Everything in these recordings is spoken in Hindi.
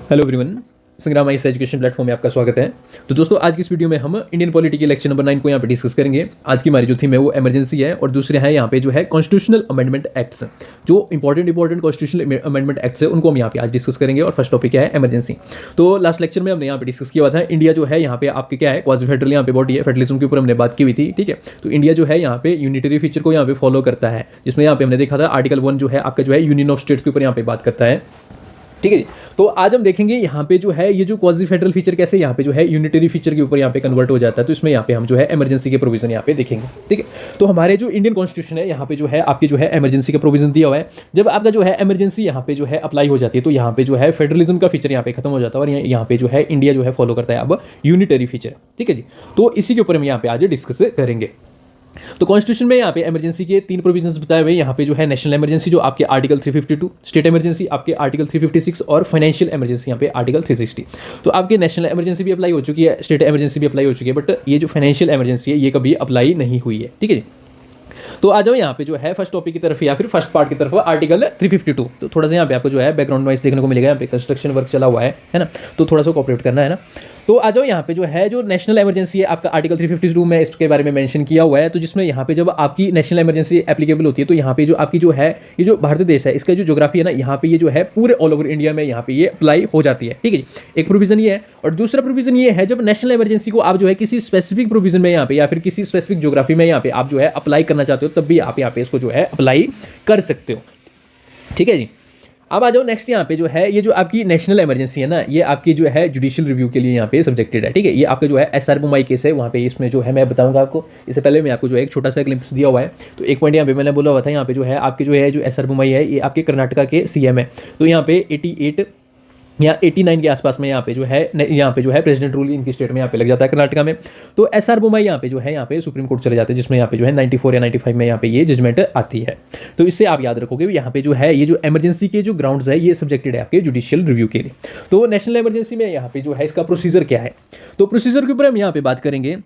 हेलो एवरीवन, संग्राम आईएएस एजुकेशन प्लेटफॉर्म में आपका स्वागत है। तो दोस्तों, आज की इस वीडियो में हम इंडियन पॉलिटी के लेक्चर नंबर 9 को यहाँ पे डिस्कस करेंगे। आज की हमारी जो थीम है वो इमरजेंसी है और दूसरे हैं यहाँ पे जो है कॉन्स्टिट्यूशनल अमेंडमेंट एक्ट्स, जो इंपॉर्टेंट कॉन्स्टिट्यूशनल अमेंडमेंट एक्ट्स है उनको हम यहाँ पे आज डिस्कस करेंगे। और फर्स्ट टॉपिक क्या है, इमरजेंसी। तो लास्ट लेक्चर में हमने यहाँ पे डिस्कस किया हुआ था इंडिया जो है यहाँ पे आपके क्या है, क्वासी फेडरल यहाँ पे बॉडी है, फेडरलिज्म के ऊपर हमने बात की हुई थी। ठीक है, तो इंडिया जो है यहाँ पे यूनिटरी फीचर को यहाँ पे फॉलो करता है, जिसमें यहाँ पे हमने देखा था आर्टिकल 1 जो है आपका जो है यूनियन ऑफ स्टेट्स के ऊपर यहाँ पे बात करता है। ठीक है जी। तो आज हम देखेंगे यहाँ पे जो है ये जो क्वासी फेडरल फीचर कैसे यहाँ पे जो है यूनिटरी फीचर के ऊपर यहाँ पे कन्वर्ट हो जाता है। तो इसमें यहाँ पे हम जो है इमरजेंसी के प्रोविजन यहाँ पे देखेंगे। ठीक है, तो हमारे जो इंडियन कॉन्स्टिट्यूशन है यहाँ पे जो है आपकी जो है इमरजेंसी का प्रोविजन दिया हुआ है। जब आपका जो है इमरजेंसी यहाँ पे जो है अप्लाई हो जाती है तो यहाँ पे जो है फेडरलिज्म का फीचर यहाँ पे खत्म हो जाता है और यहाँ पे जो है इंडिया जो है फॉलो करता है अब यूनिटरी फीचर। ठीक है जी, तो इसी के ऊपर हम यहाँ पे आज डिस्कस करेंगे। तो कॉन्स्टिट्यूशन में यहाँ पे इमरजेंसी के 3 प्रोविजंस बताए हुए। यहाँ पे जो है नेशनल इमरजेंसी जो आपके आर्टिकल 352, स्टेट इमरजेंसी आपके आर्टिकल 356 और फाइनेंशियल इमरजेंसी यहाँ पे आर्टिकल 360। तो आपके नेशनल इमरजेंसी भी अप्लाई हो चुकी है, स्टेट इमरजेंसी भी अप्लाई हो चुकी है, बट ये जो फाइनेंशियल इमरजेंसी है ये कभी अप्लाई नहीं हुई है। ठीक है जी, तो आ जाओ यहाँ पे जो है फर्स्ट टॉपिक की तरफ या फिर फर्स्ट पार्ट की तरफ, आर्टिकल 352। तो थोड़ा सा यहाँ पे आपको जो है बैकग्राउंड नॉइस देखने को मिलेगा, यहाँ पे कंस्ट्रक्शन वर्क चला हुआ है ना, तो थोड़ा सा कोऑपरेट करना है ना। तो आ जाओ यहाँ पे जो है जो नेशनल इमरजेंसी है आपका आर्टिकल 352 में इसके बारे में मेंशन किया हुआ है। तो जिसमें यहाँ पे जब आपकी नेशनल इमरजेंसी एप्लीकेबल होती है तो यहाँ पे जो आपकी जो है ये जो भारत देश है इसका जो ज्योग्राफी है ना, यहाँ पे ये जो है पूरे ऑल ओवर इंडिया में यहाँ पे ये अप्लाई हो जाती है। ठीक है जी, एक प्रोविजन ये है। और दूसरा प्रोविजन ये है जब नेशनल इमरजेंसी को आप जो है किसी स्पेसिफिक प्रोविजन में यहाँ पे या फिर किसी स्पेसिफिक ज्योग्राफी में यहाँ पे आप जो है अप्लाई करना चाहते हो तब भी आप यहाँ पे इसको जो है अप्लाई कर सकते हो। ठीक है जी, अब आ जाओ नेक्स्ट यहाँ पे जो है ये जो आपकी नेशनल इमरजेंसी है ना, ये आपकी जो है जुडिशियल रिव्यू के लिए यहाँ पे सब्जेक्टेड है। ठीक है, ये आपका जो है एसआर बुमाई केस है, वहाँ पे इसमें जो है मैं बताऊंगा आपको। इससे पहले मैं आपको जो है एक छोटा सा ग्लिम्प्स दिया हुआ है। तो एक पॉइंट यहाँ पे मैंने बोला हुआ था, यहाँ पे जो है आपके जो है जो एसआर बुमाई है ये आपके कर्नाटका के सीएम है। तो यहाँ पे 88 या 89 के आसपास में यहाँ पे जो है प्रेसिडेंट रूल इनकी स्टेट में यहाँ पे लग जाता है कर्नाटका में। तो एसआर बुमाई यहाँ पे जो है यहाँ पे सुप्रीम कोर्ट चले जाते हैं, जिसमें यहाँ पे जो है 94 या 95 में यहाँ पे ये जजमेंट आती है। तो इससे आप याद रखोगे यहाँ पे जो है ये जो इमरजेंसी के जो ग्राउंड्स है ये सब्जेक्टेड है आपके जुडिशियल रिव्यू के लिए। तो नेशनल इमरजेंसी में यहाँ पे जो है इसका प्रोसीजर क्या है, तो प्रोसीजर के ऊपर हम यहाँ पे बात करेंगे।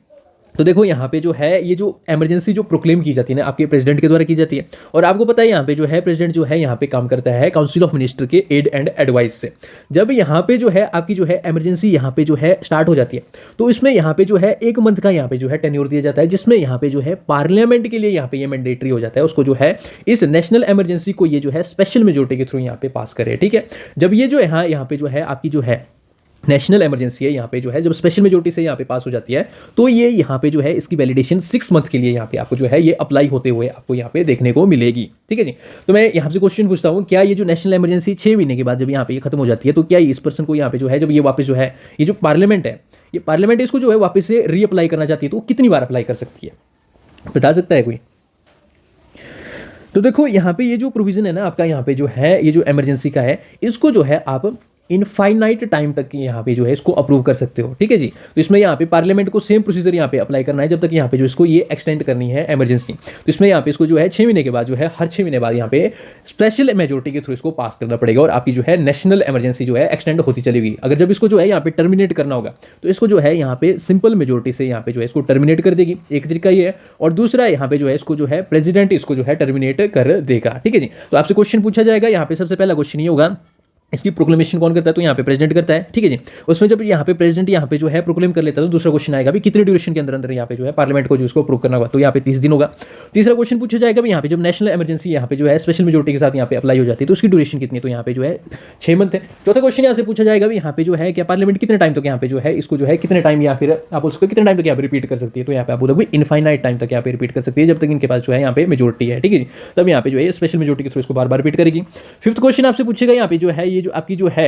तो देखो यहाँ पे जो है ये जो इमरजेंसी जो प्रोक्लेम की जाती है ना आपके प्रेसिडेंट के द्वारा की जाती है। और आपको पता है यहाँ पे जो है प्रेसिडेंट जो है यहाँ पे काम करता है काउंसिल ऑफ मिनिस्टर के एड एंड एडवाइस से। जब यहाँ पे जो है आपकी जो है इमरजेंसी यहाँ पे जो है स्टार्ट हो जाती है तो इसमें यहाँ पे जो है 1 मंथ का यहाँ पे जो है टेन्योर दिया जाता है, जिसमें यहाँ पे जो है पार्लियामेंट के लिए यहाँ पे ये मैंडेटरी हो जाता है उसको जो है इस नेशनल इमरजेंसी को ये जो है स्पेशल मेजोरिटी के थ्रू यहाँ पे पास करे। ठीक है, जब ये जो है यहाँ पे जो है आपकी जो है नेशनल इमरजेंसी है यहाँ पे जो है जब स्पेशल मेजोरिटी से यहाँ पे पास हो जाती है तो ये यहाँ पे जो है इसकी वैलिडेशन 6 मंथ के लिए यहाँ पे आपको जो है ये अप्लाई होते हुए आपको यहाँ पे देखने को मिलेगी। ठीक है जी, तो मैं यहाँ से क्वेश्चन पूछता हूँ, क्या ये जो नेशनल इमरजेंसी 6 महीने के बाद जब यहाँ पे ये खत्म हो जाती है तो क्या इस पर्सन को यहाँ पे जो है जब ये वापस जो है ये जो पार्लियामेंट है ये पार्लियामेंट इसको जो है वापस से रीअप्लाई करना चाहती है तो कितनी बार अप्लाई कर सकती है, बता सकता है कोई? तो देखो यहाँ पे ये जो प्रोविजन है ना आपका यहाँ पे जो है ये जो इमरजेंसी का है इसको जो है आप इनफाइनाइट टाइम तक यहाँ पे जो है इसको अप्रूव कर सकते हो। ठीक है जी, तो इसमें यहाँ पे पार्लियामेंट को सेम प्रोसीजर यहाँ पे अप्लाई करना है जब तक यहाँ पे जो इसको ये एक्सटेंड करनी है इमरजेंसी। तो इसमें यहाँ पे इसको जो है 6 महीने के बाद जो है हर 6 महीने बाद यहाँ पे स्पेशल मेजोरिटी के थ्रू इसको पास करना पड़ेगा और आपकी जो है नेशनल इमरजेंसी जो है एक्सटेंड होती चलेगी। अगर जब इसको जो है यहाँ पे टर्मिनेट करना होगा तो इसको जो है यहाँ पे सिंपल मेजोरिटी से यहाँ पे जो है इसको टर्मिनेट कर देगी, एक तरीका ये है। और दूसरा यहाँ पे जो है इसको जो है प्रेसिडेंट इसको जो है टर्मिनेट कर देगा। ठीक है जी, तो आपसे क्वेश्चन पूछा जाएगा यहाँ पे, सबसे पहला क्वेश्चन ये होगा इसकी प्रोक्लेमेशन कौन करता है, तो यहाँ पे प्रेसिडेंट करता है। ठीक है जी, उसमें जब यहाँ पे प्रेसिडेंट यहाँ पे जो है प्रोक्लेम कर लेता है तो दूसरा क्वेश्चन आएगा भी कितने ड्यूरेशन के अंदर अंदर यहाँ पे जो है पार्लियामेंट को जो उसको अप्रूव करना होगा, तो यहाँ पे 30 दिन होगा। तीसरा क्वेश्चन पूछा जाएगा भी यहाँ पे जब नेशनल इमरजेंसी यहाँ पे जो है स्पेशल मेजोरिटी के साथ यहाँ पे अप्लाई हो जाती है तो उसकी ड्यूरेशन कितनी है, तो यहाँ पे जो है 6 मंथ है। चौथा क्वेश्चन यहाँ से पूछा जाएगा भी यहाँ पे जो है क्या पार्लियामेंट कितने टाइम तक यहाँ पे जो है इसको जो है कितने टाइम या फिर आप उसको कितने टाइम तक यहाँ पे रिपीट कर सकती है, तो यहाँ पे आप बोलोगे इनफाइनाइट टाइम तक यहाँ पे रिपीट कर सकती है जब तक इनके पास जो है यहाँ पे मेजोरिटी है। ठीक है, तब यहाँ पे जो है स्पेशल मेजोरिटी के थ्रू इसको बार बार रिपीट करेगी। फिफ्थ क्वेश्चन आपसे पूछेगा यहाँ पे जो है ये जो आपकी जो है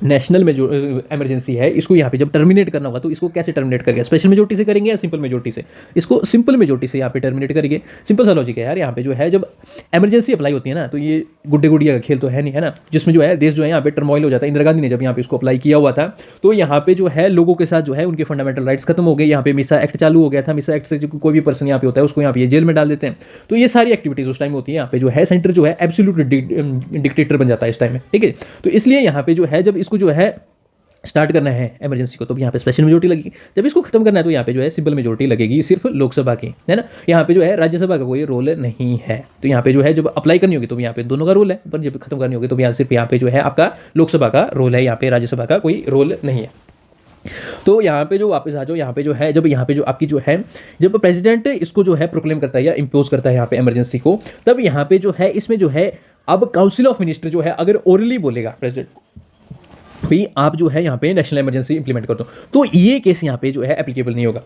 नेशनल में जो इमरजेंसी है इसको यहाँ पे जब टर्मिनेट करना होगा तो इसको कैसे टर्मिनेट करेंगे, स्पेशल मेजोरिटी से करेंगे या सिंपल मेजोरिटी से? इसको सिंपल मेजोरिटी से यहाँ पे टर्मिनेट करेंगे। सिंपल सा लॉजिक है यार, यहाँ पे जो है जब इमरजेंसी अप्लाई होती है ना तो ये गुड्डे गुड़िया का खेल तो है नहीं, है ना, जिसमें जो है देश जो है यहाँ पे टर्मोइल हो जाता है। इंदिरा गांधी ने जब यहाँ पे इसको अप्लाई किया हुआ था तो यहाँ पे जो है लोगों के साथ जो है उनके फंडामेंटल राइट्स खत्म हो गए। यहाँ पे मिसा एक्ट चालू हो गया था, मिसा एक्ट से कोई भी पर्सन यहाँ पे होता है उसको यहाँ पे जेल में डाल देते हैं। तो ये सारी एक्टिविटीज उस टाइम होती है, यहाँ पे जो है सेंटर जो है एब्सोल्यूट डिक्टेटर बन जाता है इस टाइम में। ठीक है, तो इसलिए यहाँ पे जो है जब इसको जो है स्टार्ट करना है इमरजेंसी को तो यहाँ पे स्पेशल मेजोरिटी लगेगी। जब इसको खत्म करना है तो यहाँ पे जो है सिंपल मेजोरिटी लगेगी सिर्फ लोकसभा की, है ना। यहाँ पे जो है राज्यसभा का कोई रोल नहीं है। तो यहाँ पे जो है जब अप्लाई करनी होगी तो यहाँ पे दोनों का रोल है, पर जब खत्म करनी होगी तो यहाँ सिर्फ यहाँ पे जो है आपका लोकसभा का रोल है, यहाँ पे राज्यसभा का कोई रोल नहीं है। तो यहाँ पे जो वापस आ जाओ, यहाँ पे जो है जब यहाँ पे जो आपकी जो है जब प्रेसिडेंट इसको जो है प्रोक्लेम करता है या इम्पोज करता है यहाँ पे इमरजेंसी को, तब यहाँ पे जो है इसमें जो है अब काउंसिल ऑफ मिनिस्टर जो है अगर ओरली बोलेगा प्रेसिडेंट भाई आप जो है यहाँ पे नेशनल इमरजेंसी इंप्लीमेंट कर दो, तो ये केस यहाँ पे जो है एप्लीकेबल नहीं होगा।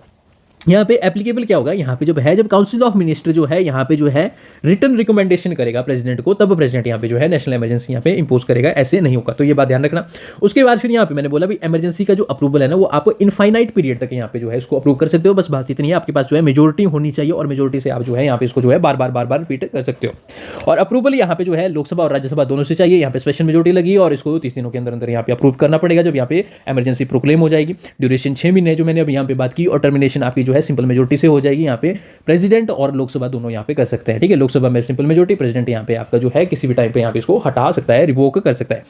यहाँ पे एप्लीकेबल क्या होगा, यहाँ पे जब काउंसिल ऑफ मिनिस्टर जो है यहाँ पे जो है रिटर्न रिकमेंडेशन करेगा प्रेसिडेंट को, तब प्रेसिडेंट यहाँ पे जो है नेशनल इमरजेंसी यहाँ पे इंपोज करेगा, ऐसे नहीं होगा। तो ये बात ध्यान रखना। उसके बाद फिर यहाँ पे मैंने बोला भी इमरजेंसी का जो अप्रूवल है ना वो आप इनफाइनाइट पीरियड तक यहाँ पे जो है इसको अप्रूव कर सकते हो। बस बात इतनी है, आपके पास जो है मेजोरिटी होनी चाहिए और मेजोरिटी से आप जो है यहाँ पे इसको जो है बार बार रिपीट कर सकते हो। और अप्रूवल यहाँ पे जो है लोकसभा और राज्यसभा दोनों से चाहिए। यहाँ पे स्पेशल मेजोरिटी लगी और इसको 30 दिनों के अंदर यहाँ पे अप्रूव करना पड़ेगा जब यहाँ पे इमरजेंसी प्रोक्लेम हो जाएगी। ड्यूरेशन 6 महीने जो मैंने अभी यहाँ पे बात की, और टर्मिनेशन आपकी जो है सिंपल मेजोरिटी से हो जाएगी। यहाँ पे प्रेसिडेंट और लोकसभा दोनों यहाँ पे कर सकते हैं, ठीक है। लोकसभा में सिंपल मेजोरिटी, प्रेसिडेंट यहाँ पे आपका जो है किसी भी टाइम पे यहाँ पे इसको हटा सकता है, रिवोक कर सकता है।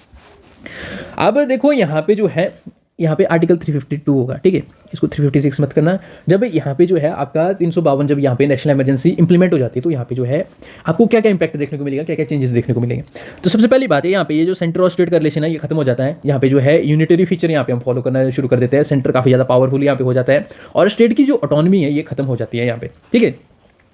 अब देखो यहाँ पे जो है यहाँ पे आर्टिकल 352 होगा, ठीक है, इसको 356 मत करना। जब यहाँ पे जो है आपका 352 जब यहाँ पे नेशनल इमरजेंसी इंप्लीमेंट हो जाती है तो यहाँ पे जो है आपको क्या क्या इंपैक्ट देखने को मिलेगा, क्या क्या चेंजेस देखने को मिलेंगे। तो सबसे पहली बात है यहाँ पे ये जो सेंटर और स्टेट का रिलेशन है ये खत्म हो जाता है। यहाँ पे जो है यूनिटरी फीचर यहाँ पे हम फॉलो करना शुरू कर देते हैं। सेंटर काफ़ी ज़्यादा पावरफुल यहाँ पे हो जाता है और स्टेट की जो ऑटोनॉमी है ये खत्म हो जाती है यहाँ पे, ठीक है।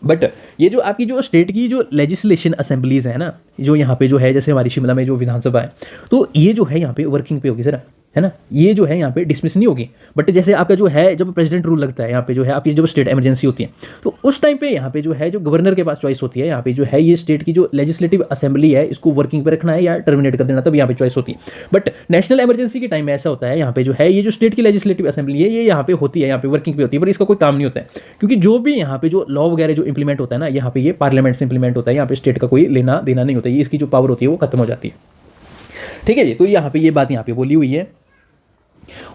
बट ये जो आपकी जो स्टेट की जो लेजिस्लेशन असेंबलीज है ना, जो यहाँ पे जो है जैसे हमारी शिमला में जो विधानसभा है, तो ये जो है यहाँ पे वर्किंग पे होगी सर, है ना। ये जो है यहाँ पे डिसमिस नहीं होगी। बट जैसे आपका जो है जब प्रेसिडेंट रूल लगता है यहाँ पे जो है आपकी जब स्टेट इमरजेंसी होती है तो उस टाइम पे यहाँ पे जो है जो गवर्नर के पास चॉइस होती है, यहाँ पे जो है ये स्टेट की जो लेजिस्लेटिव असेंबली है इसको वर्किंग पे रखना है या टर्मिनेट कर देना, तब यहाँ पे चॉइस होती है। बट नेशनल इमरजेंसी के टाइम में ऐसा होता है यहाँ पे जो है ये जो स्टेट की लेजिस्लेटिव असेंबली है ये यहाँ पे होती है, यहाँ पे वर्किंग पे होती है, पर इसका कोई काम नहीं होता है क्योंकि जो भी यहाँ पे जो लॉ वगैरह जो इंप्लीमेंट होता है ना यहाँ पे ये पार्लियामेंट से इंप्लीमेंट होता है। यहाँ पे स्टेट का कोई लेना देना नहीं होता है, इसकी जो पावर होती है वो खत्म हो जाती है, ठीक है जी। तो यहाँ पे ये बात यहाँ पे बोली हुई है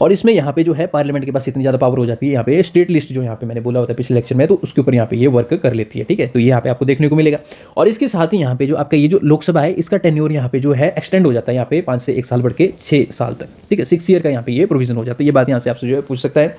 और इसमें यहाँ पे जो है पार्लियामेंट के पास इतनी ज़्यादा पावर हो जाती है, यहाँ पे स्टेट लिस्ट जो यहाँ पे मैंने बोला होता है पिछले लेक्चर में, तो उसके ऊपर यहाँ पे ये वर्क कर लेती है, ठीक है। तो ये यहाँ पे आपको देखने को मिलेगा। और इसके साथ ही यहाँ पे जो आपका ये जो लोकसभा है इसका टेन्योर यहाँ पे जो है एक्सटेंड हो जाता है यहाँ पे 5 से 1 साल बढ़ के 6 साल तक, ठीक है। 6 ईयर का यहाँ पे ये प्रोविजन हो जाता है। ये बात यहाँ से आपसे जो है पूछ सकता है।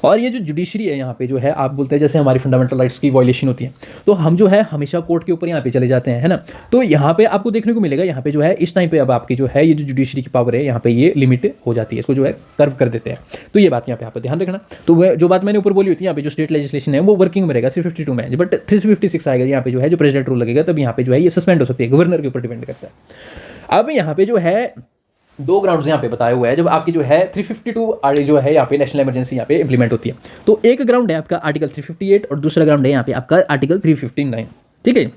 और ये जो जुडिशरी है यहाँ पे जो है आप बोलते हैं जैसे हमारी फंडामेंटल राइट्स की वायलेशन होती है तो हम जो है हमेशा कोर्ट के ऊपर यहाँ पे चले जाते हैं, है ना। तो यहाँ पे आपको देखने को मिलेगा यहाँ पे जो है इस टाइम पे अब आपकी जो है ये जो जुडिशरी की पावर है यहाँ पे ये लिमिट हो जाती है, इसको जो है कर्व कर देते हैं। तो ये बात यहाँ पे आप ध्यान रखना। तो वह जो बात मैंने ऊपर बोली होती है यहाँ पे जो स्टेट लेजिस्लेशन है वो वर्किंग में रहेगा 352 में, बट 356 आएगा यहाँ पे जो है जो प्रेसिडेंट रूल लगेगा तब यहाँ पे जो है ये सस्पेंड हो सकती है, गवर्नर के ऊपर डिपेंड करता है। अब यहाँ पे जो है 2 ग्राउंड्स यहाँ पे बताए हुए हैं जब आपकी जो है 352 जो है यहाँ पे नेशनल इमरजेंसी यहाँ पे इंप्लीमेंट होती है। तो एक ग्राउंड है आपका आर्टिकल 358 और दूसरा ग्राउंड है यहाँ पे आपका आर्टिकल 359, ठीक है।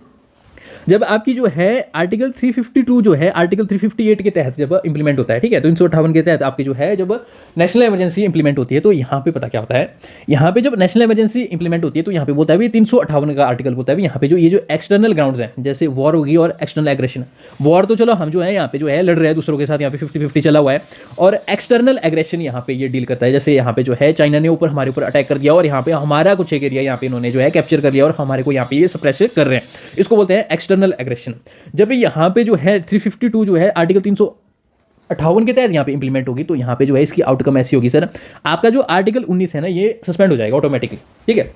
जब आपकी जो है आर्टिकल 352 जो है आर्टिकल 358 के तहत जब इंप्लीमेंट होता है, ठीक है, तो 358 के तहत आपकी जो है जब नेशनल इमरजेंसी इंप्लीमेंट होती है तो यहाँ पे पता क्या होता है, यहाँ पे जब नेशनल इमरजेंसी इंप्लीमेंट होती है तो यहाँ पे बोलता है भी 358 का आर्टिकल बोलता है भी यहाँ पे जो ये जो एक्सटर्नल ग्राउंड्स हैं जैसे वॉर होगी और एक्सटर्नल एग्रेशन। वॉर तो चलो हम जो है यहाँ पे जो है लड़ रहे हैं दूसरों के साथ, यहाँ पे 50-50 चला हुआ है, और एक्सटर्नल एग्रेशन यहाँ पे ये डील करता है जैसे यहाँ पे जो है चाइना ने ऊपर हमारे ऊपर अटैक कर दिया और यहाँ पे हमारा कुछ एक एरिया यहाँ पे इन्होंने जो है कैप्चर कर लिया और हमारे को यहाँ पे ये सप्रेस कर रहे हैं, इसको बोलते हैं एक्सटर्नल एग्रेशन। जब यहाँ पे जो है 352 जो है आर्टिकल 358 के तहत यहाँ पे इंप्लीमेंट होगी तो यहाँ पे जो है इसकी आउटकम ऐसी होगी सर, आपका जो आर्टिकल 19 है ना ये सस्पेंड हो जाएगा ऑटोमेटिकली, ठीक है।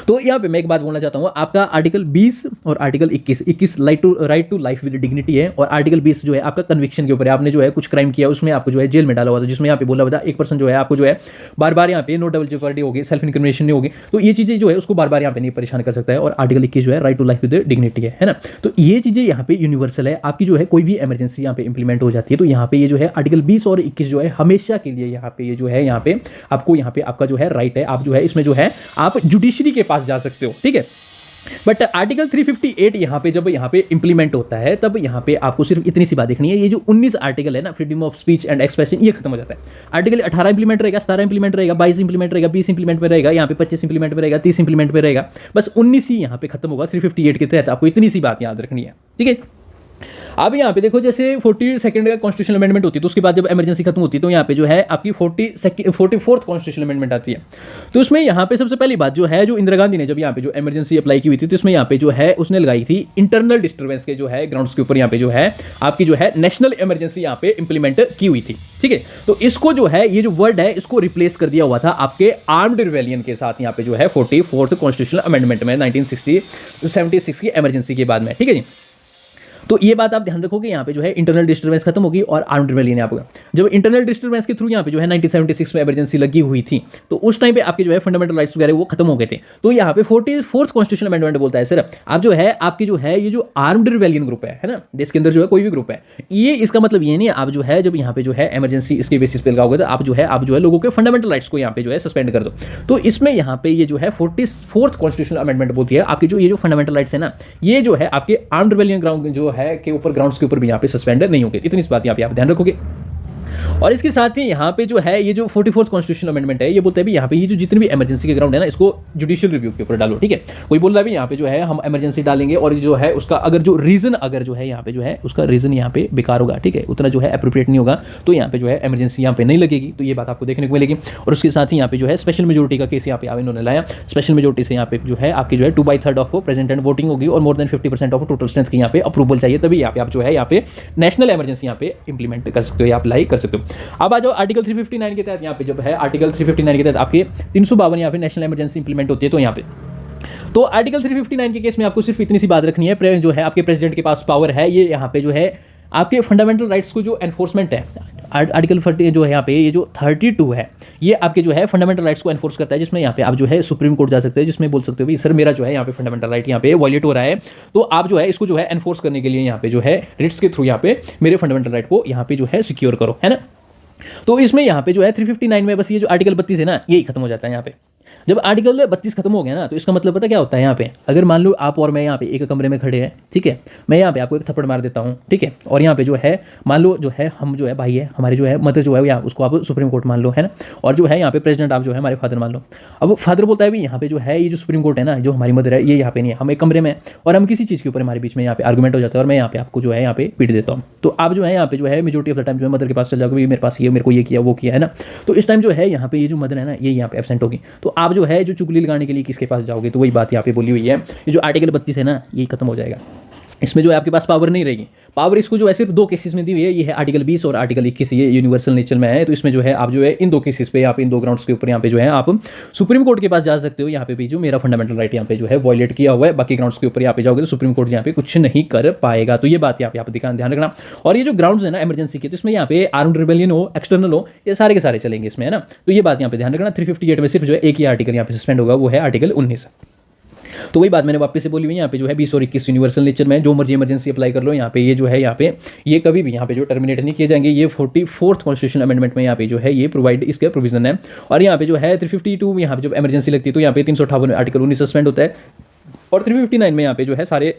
तो यहाँ पे मैं एक बात बोलना चाहता हूँ, आपका आर्टिकल 20 और article 21 right to life with dignity है, और आर्टिकल 20 जो है आपका कन्विक्शन के ऊपर है, आपने जो है कुछ क्राइम किया उसमें आपको जो है जेल में डाला हुआ था, जिसमें यहाँ पे बोला हुआ था एक पर्सन जो है आपको जो है बार बार यहाँ पे नो डबल जेपर्डी होगी, सेल्फ इनक्रिमिनेशन नहीं होगी, तो ये चीज़ें जो है उसको बार बार यहाँ पे नहीं परेशान कर सकता है। और आर्टिकल 21 जो है right to life with dignity है ना। तो ये चीज़ें यहाँ पे यूनिवर्सल है, आपकी जो है कोई भी इमरजेंसी यहाँ पे इंप्लीमेंट हो जाती है तो यहाँ पे ये जो है आर्टिकल 20 और 21 जो है हमेशा के लिए यहाँ पे ये जो है यहाँ पे आपको यहाँ पे आपका जो है राइट है, आप जो है इसमें जो है आप जुडिशरी के पास जा सकते हो, ठीक है। बट आर्टिकल 358 यहाँ पे जब यहाँ पे इंप्लीमेंट होता है तब यहाँ पे आपको सिर्फ इतनी सी बात देखनी है, ये जो 19 आर्टिकल है ना freedom of speech and expression ये खत्म हो जाता है। आर्टिकल 18 इंप्लीमेंट रहेगा, 17 इंप्लीमेंट रहेगा, 22 इंप्लीमेंट रहेगा, 20 इंप्लीमेंट में रहेगा, यहाँ पे 25 इंप्लीमेंट में रहेगा, 30 इंप्लीमेंट में रहेगा, बस 19 ही यहाँ पे खत्म होगा 358 के तहत। आपको इतनी सी बात याद रखनी है, ठीक है। अब यहाँ पे देखो जैसे 42nd का कॉन्स्टिट्यूशनल अमेंडमेंट होती है, तो उसके बाद जब इमरजेंसी खत्म होती है तो यहाँ पे जो है आपकी 44th कॉन्स्टिट्यूशनल अमेंडमेंट आती है। तो उसमें यहाँ पे सबसे पहली बात जो है, जो इंदिरा गांधी ने जब यहाँ पे जो इमरजेंसी अप्लाई की हुई थी, तो इसमें यहाँ पे जो है उसने लगाई थी इंटरनल डिस्टर्बेंस के जो है ग्राउंड्स के ऊपर यहाँ पे जो है आपकी जो है नेशनल इमरजेंसी यहाँ पे इंप्लीमेंट की हुई थी। ठीक है, तो इसको जो है ये जो वर्ड है इसको रिप्लेस कर दिया हुआ था आपके आर्म्ड रिवेलियन के साथ यहाँ पे जो है 44th कॉन्स्टिट्यूशनल अमेंडमेंट में 1976 की इमरजेंसी के बाद में। ठीक है जी, तो ये बात आप ध्यान रखोगे, यहाँ पे जो है इंटरनल डिस्टर्बेंस खत्म होगी और आर्म्ड रिवेलियन यहाँ पे जब इंटरनल डिस्टर्बेंस के थ्रू यहाँ पे जो है 1976 में इमरजेंसी लगी हुई थी, तो उस टाइम पे आपके जो है फंडामेंटल राइट्स वगैरह वो खत्म हो गए थे। तो यहाँ पे 44th कॉन्स्टिट्यूशनल अमेंडमेंट बोलता है सर आप जो है आपकी जो है ये जो आर्म्ड रिवेलियन ग्रुप है ना, देश के अंदर जो है कोई भी ग्रुप है, ये इसका मतलब ये नहीं आप जो है जब यहाँ पे जो है इमरजेंसी इसके बेसिस पे लगाओगे तो आप जो है लोगों के फंडामेंटल राइट्स को यहाँ पे जो है सस्पेंड कर दो। तो इसमें यहाँ पे ये जो है 44th कॉन्स्टिट्यूशनल अमेंडमेंट बोलती है आपकी जो ये जो फंडामेंटल राइट्स है ना, ये जो है आपके आर्म्ड रिवेलियन ग्राउंड जो है के ऊपर ग्राउंड्स के ऊपर भी यहाँ पे सस्पेंड नहीं होंगे। इतनी इस बात यहाँ पे आप ध्यान रखोगे। और इसके साथ ही यहाँ पे जो है ये जो 44th कॉन्स्टिट्यूशनल अमेंडमेंट है ये बोलता है भी यहाँ पे ये जो जितने भी इमरजेंसी के ग्राउंड है ना, इसको जुडिशियल रिव्यू के ऊपर डालो। ठीक है, कोई बोल रहा है भी यहाँ पे जो है हम इमरजेंसी डालेंगे और जो है उसका अगर जो रीजन अगर जो है यहाँ पे जो है उसका रीजन यहाँ पे बेकार होगा, ठीक है, उतना जो है अप्रोप्रिएट नहीं होगा, तो यहाँ पे जो है इमरजेंसी यहाँ पे नहीं लगेगी। तो ये बात आपको देखने को मिलेगी। और उसके साथ ही यहाँ पे जो है स्पेशल मेजोरिटी का केस यहाँ पे इन्होंने लाया। स्पेशल मेजोरिटी से यहाँ पे जो है आपकी जो है 2/3 ऑफ प्रेजेंट एंड वोटिंग होगी और more than 50% of total strength की यहाँ पे अप्रूवल चाहिए, तभी यहाँ पे आप जो है यहाँ पे नेशनल इमरजेंसी यहाँ पे इंप्लीमेंट कर सकते हो या अप्लाई कर सकते हो। अब आ जाओ आर्टिकल 359 के तहत, यहाँ पे जब है आर्टिकल 359 के तहत आपके 352 यहाँ पे नेशनल इमरजेंसी इंप्लीमेंट होती है। तो यहाँ पे तो आर्टिकल 359 के केस में आपको सिर्फ इतनी सी बात रखनी है, जो है आपके प्रेसिडेंट के पास पावर है, ये यहाँ पे जो है आपके फंडामेंटल राइट्स को जो एनफोर्समेंट है, आर्टिकल 40 जो है यहाँ पे ये जो 32 है ये आपके जो है फंडामेंटल राइट्स को एनफोर्स करता है, जिसमें यहाँ पे आप जो है सुप्रीम कोर्ट जा सकते हैं, जिसमें बोल सकते हो भी सर मेरा जो है यहाँ पे फंडामेंटल राइट यहाँ पे वायलेट हो रहा है, तो आप जो है इसको जो है एनफोर्स करने के लिए यहाँ पे जो है रिट्स के थ्रू यहाँ पे मेरे फंडामेंटल राइट को यहाँ पे जो है सिक्योर करो, है ना। तो इसमें यहाँ पे जो है 359 में बस ये जो आर्टिकल 32 है ना यही खत्म हो जाता है। यहाँ पे जब आर्टिकल 32 खत्म हो गया ना, तो इसका मतलब पता क्या होता है, यहाँ पे अगर मान लो आप और मैं यहाँ पे एक कमरे में खड़े हैं, ठीक है, मैं यहाँ पे आपको एक थप्पड़ मार देता हूँ, ठीक है, और यहाँ पे जो है मान लो जो है हम जो है भाई है, हमारे जो है मदर जो है या उसको आप सुप्रीम कोर्ट मान लो, है ना, और जो है यहाँ पे प्रेसिडेंट आप जो है हमारे फादर मान लो। अब फादर बोलता है भी यहाँ पे जो है ये जो सुप्रीम कोर्ट है ना, जो हमारी मदर है ये यहाँ पे नहीं है, हम एक कमरे में और हम किसी चीज़ के ऊपर हमारे बीच में यहाँ पे आर्गूमेंट हो जाता है और मैं यहाँ पे आपको जो है यहाँ पे पीट देता हूँ, तो आप जो है यहाँ पे जो है मेजोरिटी ऑफ द टाइम जो है मदर के पास चल जाओगे, मेरे पास ये मेरे को ये किया वो किया, है ना। तो इस टाइम जो है यहाँ पे ये जो मदर है ना ये यहाँ पे एब्सेंट होगी, तो आप जो है जो चुगली लगाने के लिए किसके पास जाओगे, तो वही बात यहाँ पे बोली हुई है, ये जो आर्टिकल 32 है ना ये खत्म हो जाएगा। इसमें जो है आपके पास पावर नहीं रहेगी। पावर इसको जो है सिर्फ 2 केसेस में दी हुई है, ये है आर्टिकल 20 और आर्टिकल 21, ये यूनिवर्सल नेचर में है। तो इसमें जो है आप जो है इन 2 केसेस पे यहाँ पे इन 2 ग्राउंड्स के ऊपर यहाँ पे जो है आप सुप्रीम कोर्ट के पास जा सकते हो, यहाँ पे भी जो मेरा फंडामेंटल राइट यहाँ पे जो है वॉयलेट किया हुआ है, बाकी ग्राउंड्स के ऊपर यहाँ पे जाओगे तो सुप्रीम कोर्ट यहाँ पे कुछ नहीं कर पाएगा। तो ये बात यहाँ पे आप ध्यान रखना। और ये जो ग्राउंड्स है ना इमरजेंसी के, तो इसमें यहाँ पे आर्म्ड रिबेलियन हो, एक्सटर्नल हो, ये सारे के सारे चलेंगे इसमें, है ना। तो ये बात यहाँ पे ध्यान रखना। 358 में सिर्फ जो है एक ही आर्टिकल यहाँ पे सस्पेंड होगा, वो है आर्टिकल 19। तो वही बात मैंने वापस से बोली हुई है, यहाँ पे जो है 20 और 21 यूनिवर्सल नेचर में जो मर्जी इमरजेंसी अप्लाई कर लो, यहाँ पे ये जो है यहाँ पे ये कभी भी यहाँ पे जो टर्मिनेट नहीं किए जाएंगे। ये 44th कॉन्स्टिट्यूशन अमेंडमेंट में यहाँ पे जो है ये प्रोवाइड इसका प्रोविजन है। और यहाँ पे जो है 352 यहाँ पे जब इमरजेंसी लगती है तो यहाँ पे 358 आर्टिकल 19 सस्पेंड होता है और 359 में यहाँ पे जो है सारे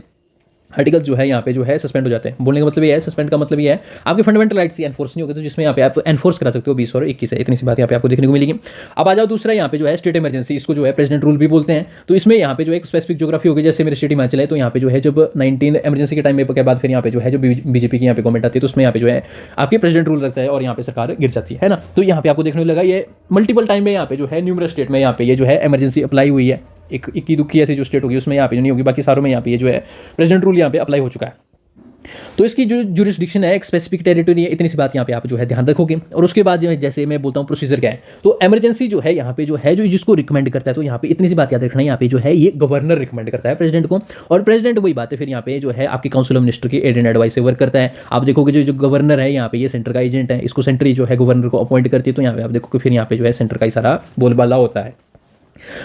आर्टिकल जो है यहाँ पे जो है सस्पेंड हो जाते हैं। बोलने का मतलब ये है, सस्पेंड का मतलब ये है आपके फंडामेंटल राइट्स एनफोर्स नहीं होगा, तो जिसमें यहाँ पे आप एनफोर्स करा सकते हो 20 और 21 है। इतनी सी बात यहाँ पे आपको देखने को मिलेगी। अब आ जाओ दूसरा यहाँ पे जो है स्टेट इमरजेंसी, इसको जो है प्रेसिडेंट रूल भी बोलते हैं। तो इसमें यहाँ पे जो एक स्पेसिफिक ज्योग्राफी होगी, जैसे मेरे स्टेट हिमाचल है, तो यहाँ पे जो है जब 19 इमरजेंसी के टाइम के बाद फिर यहाँ पे जो है जो बीजेपी की यहाँ पे गवर्नमेंट आती है, तो उसमें यहाँ पे जो है आपके प्रेसिडेंट रूल रखता है और यहाँ पे सरकार गिर जाती है ना। तो यहाँ पे आपको देखने को लगा ये मल्टीपल टाइम में यहाँ पे जो है न्यूमरस स्टेट में यहाँ पे ये जो है इमरजेंसी अप्लाई हुई है। एक इक्की दुक्की ऐसी जो स्टेट होगी उसमें यहाँ पे नहीं होगी, बाकी सारों में यहाँ पे ये जो है प्रेसिडेंट रूल यहाँ पे अप्लाई हो चुका है। तो इसकी जो जुरिस्डिक्शन है एक स्पेसिफिक टेरिटरी है। इतनी सी बात यहाँ पे आप जो है ध्यान रखोगे। और उसके बाद जैसे मैं बोलता हूँ प्रोसीजर क्या है, तो इमरजेंसी जो है यहाँ पे जो है जो जिसको रिकमेंड करता है, तो यहाँ पे इतनी सी बात याद रखना है, यहाँ पे जो है ये गवर्नर रिकमेंड करता है प्रेसिडेंट को, और प्रेसिडेंट वही बात है फिर यहाँ पे जो है आपकी काउंसिल ऑफ मिनिस्टर की एड एंड एडवाइस से वर्क करता है। आप देखोगे जो गवर्नर है यहाँ पे ये सेंटर का एजेंट है, इसको सेंटर जो है गवर्नर को अपॉइंट करती है। तो यहाँ पे आप देखोगे फिर यहाँ पे जो है सेंटर का ही सारा बोलबाला होता है।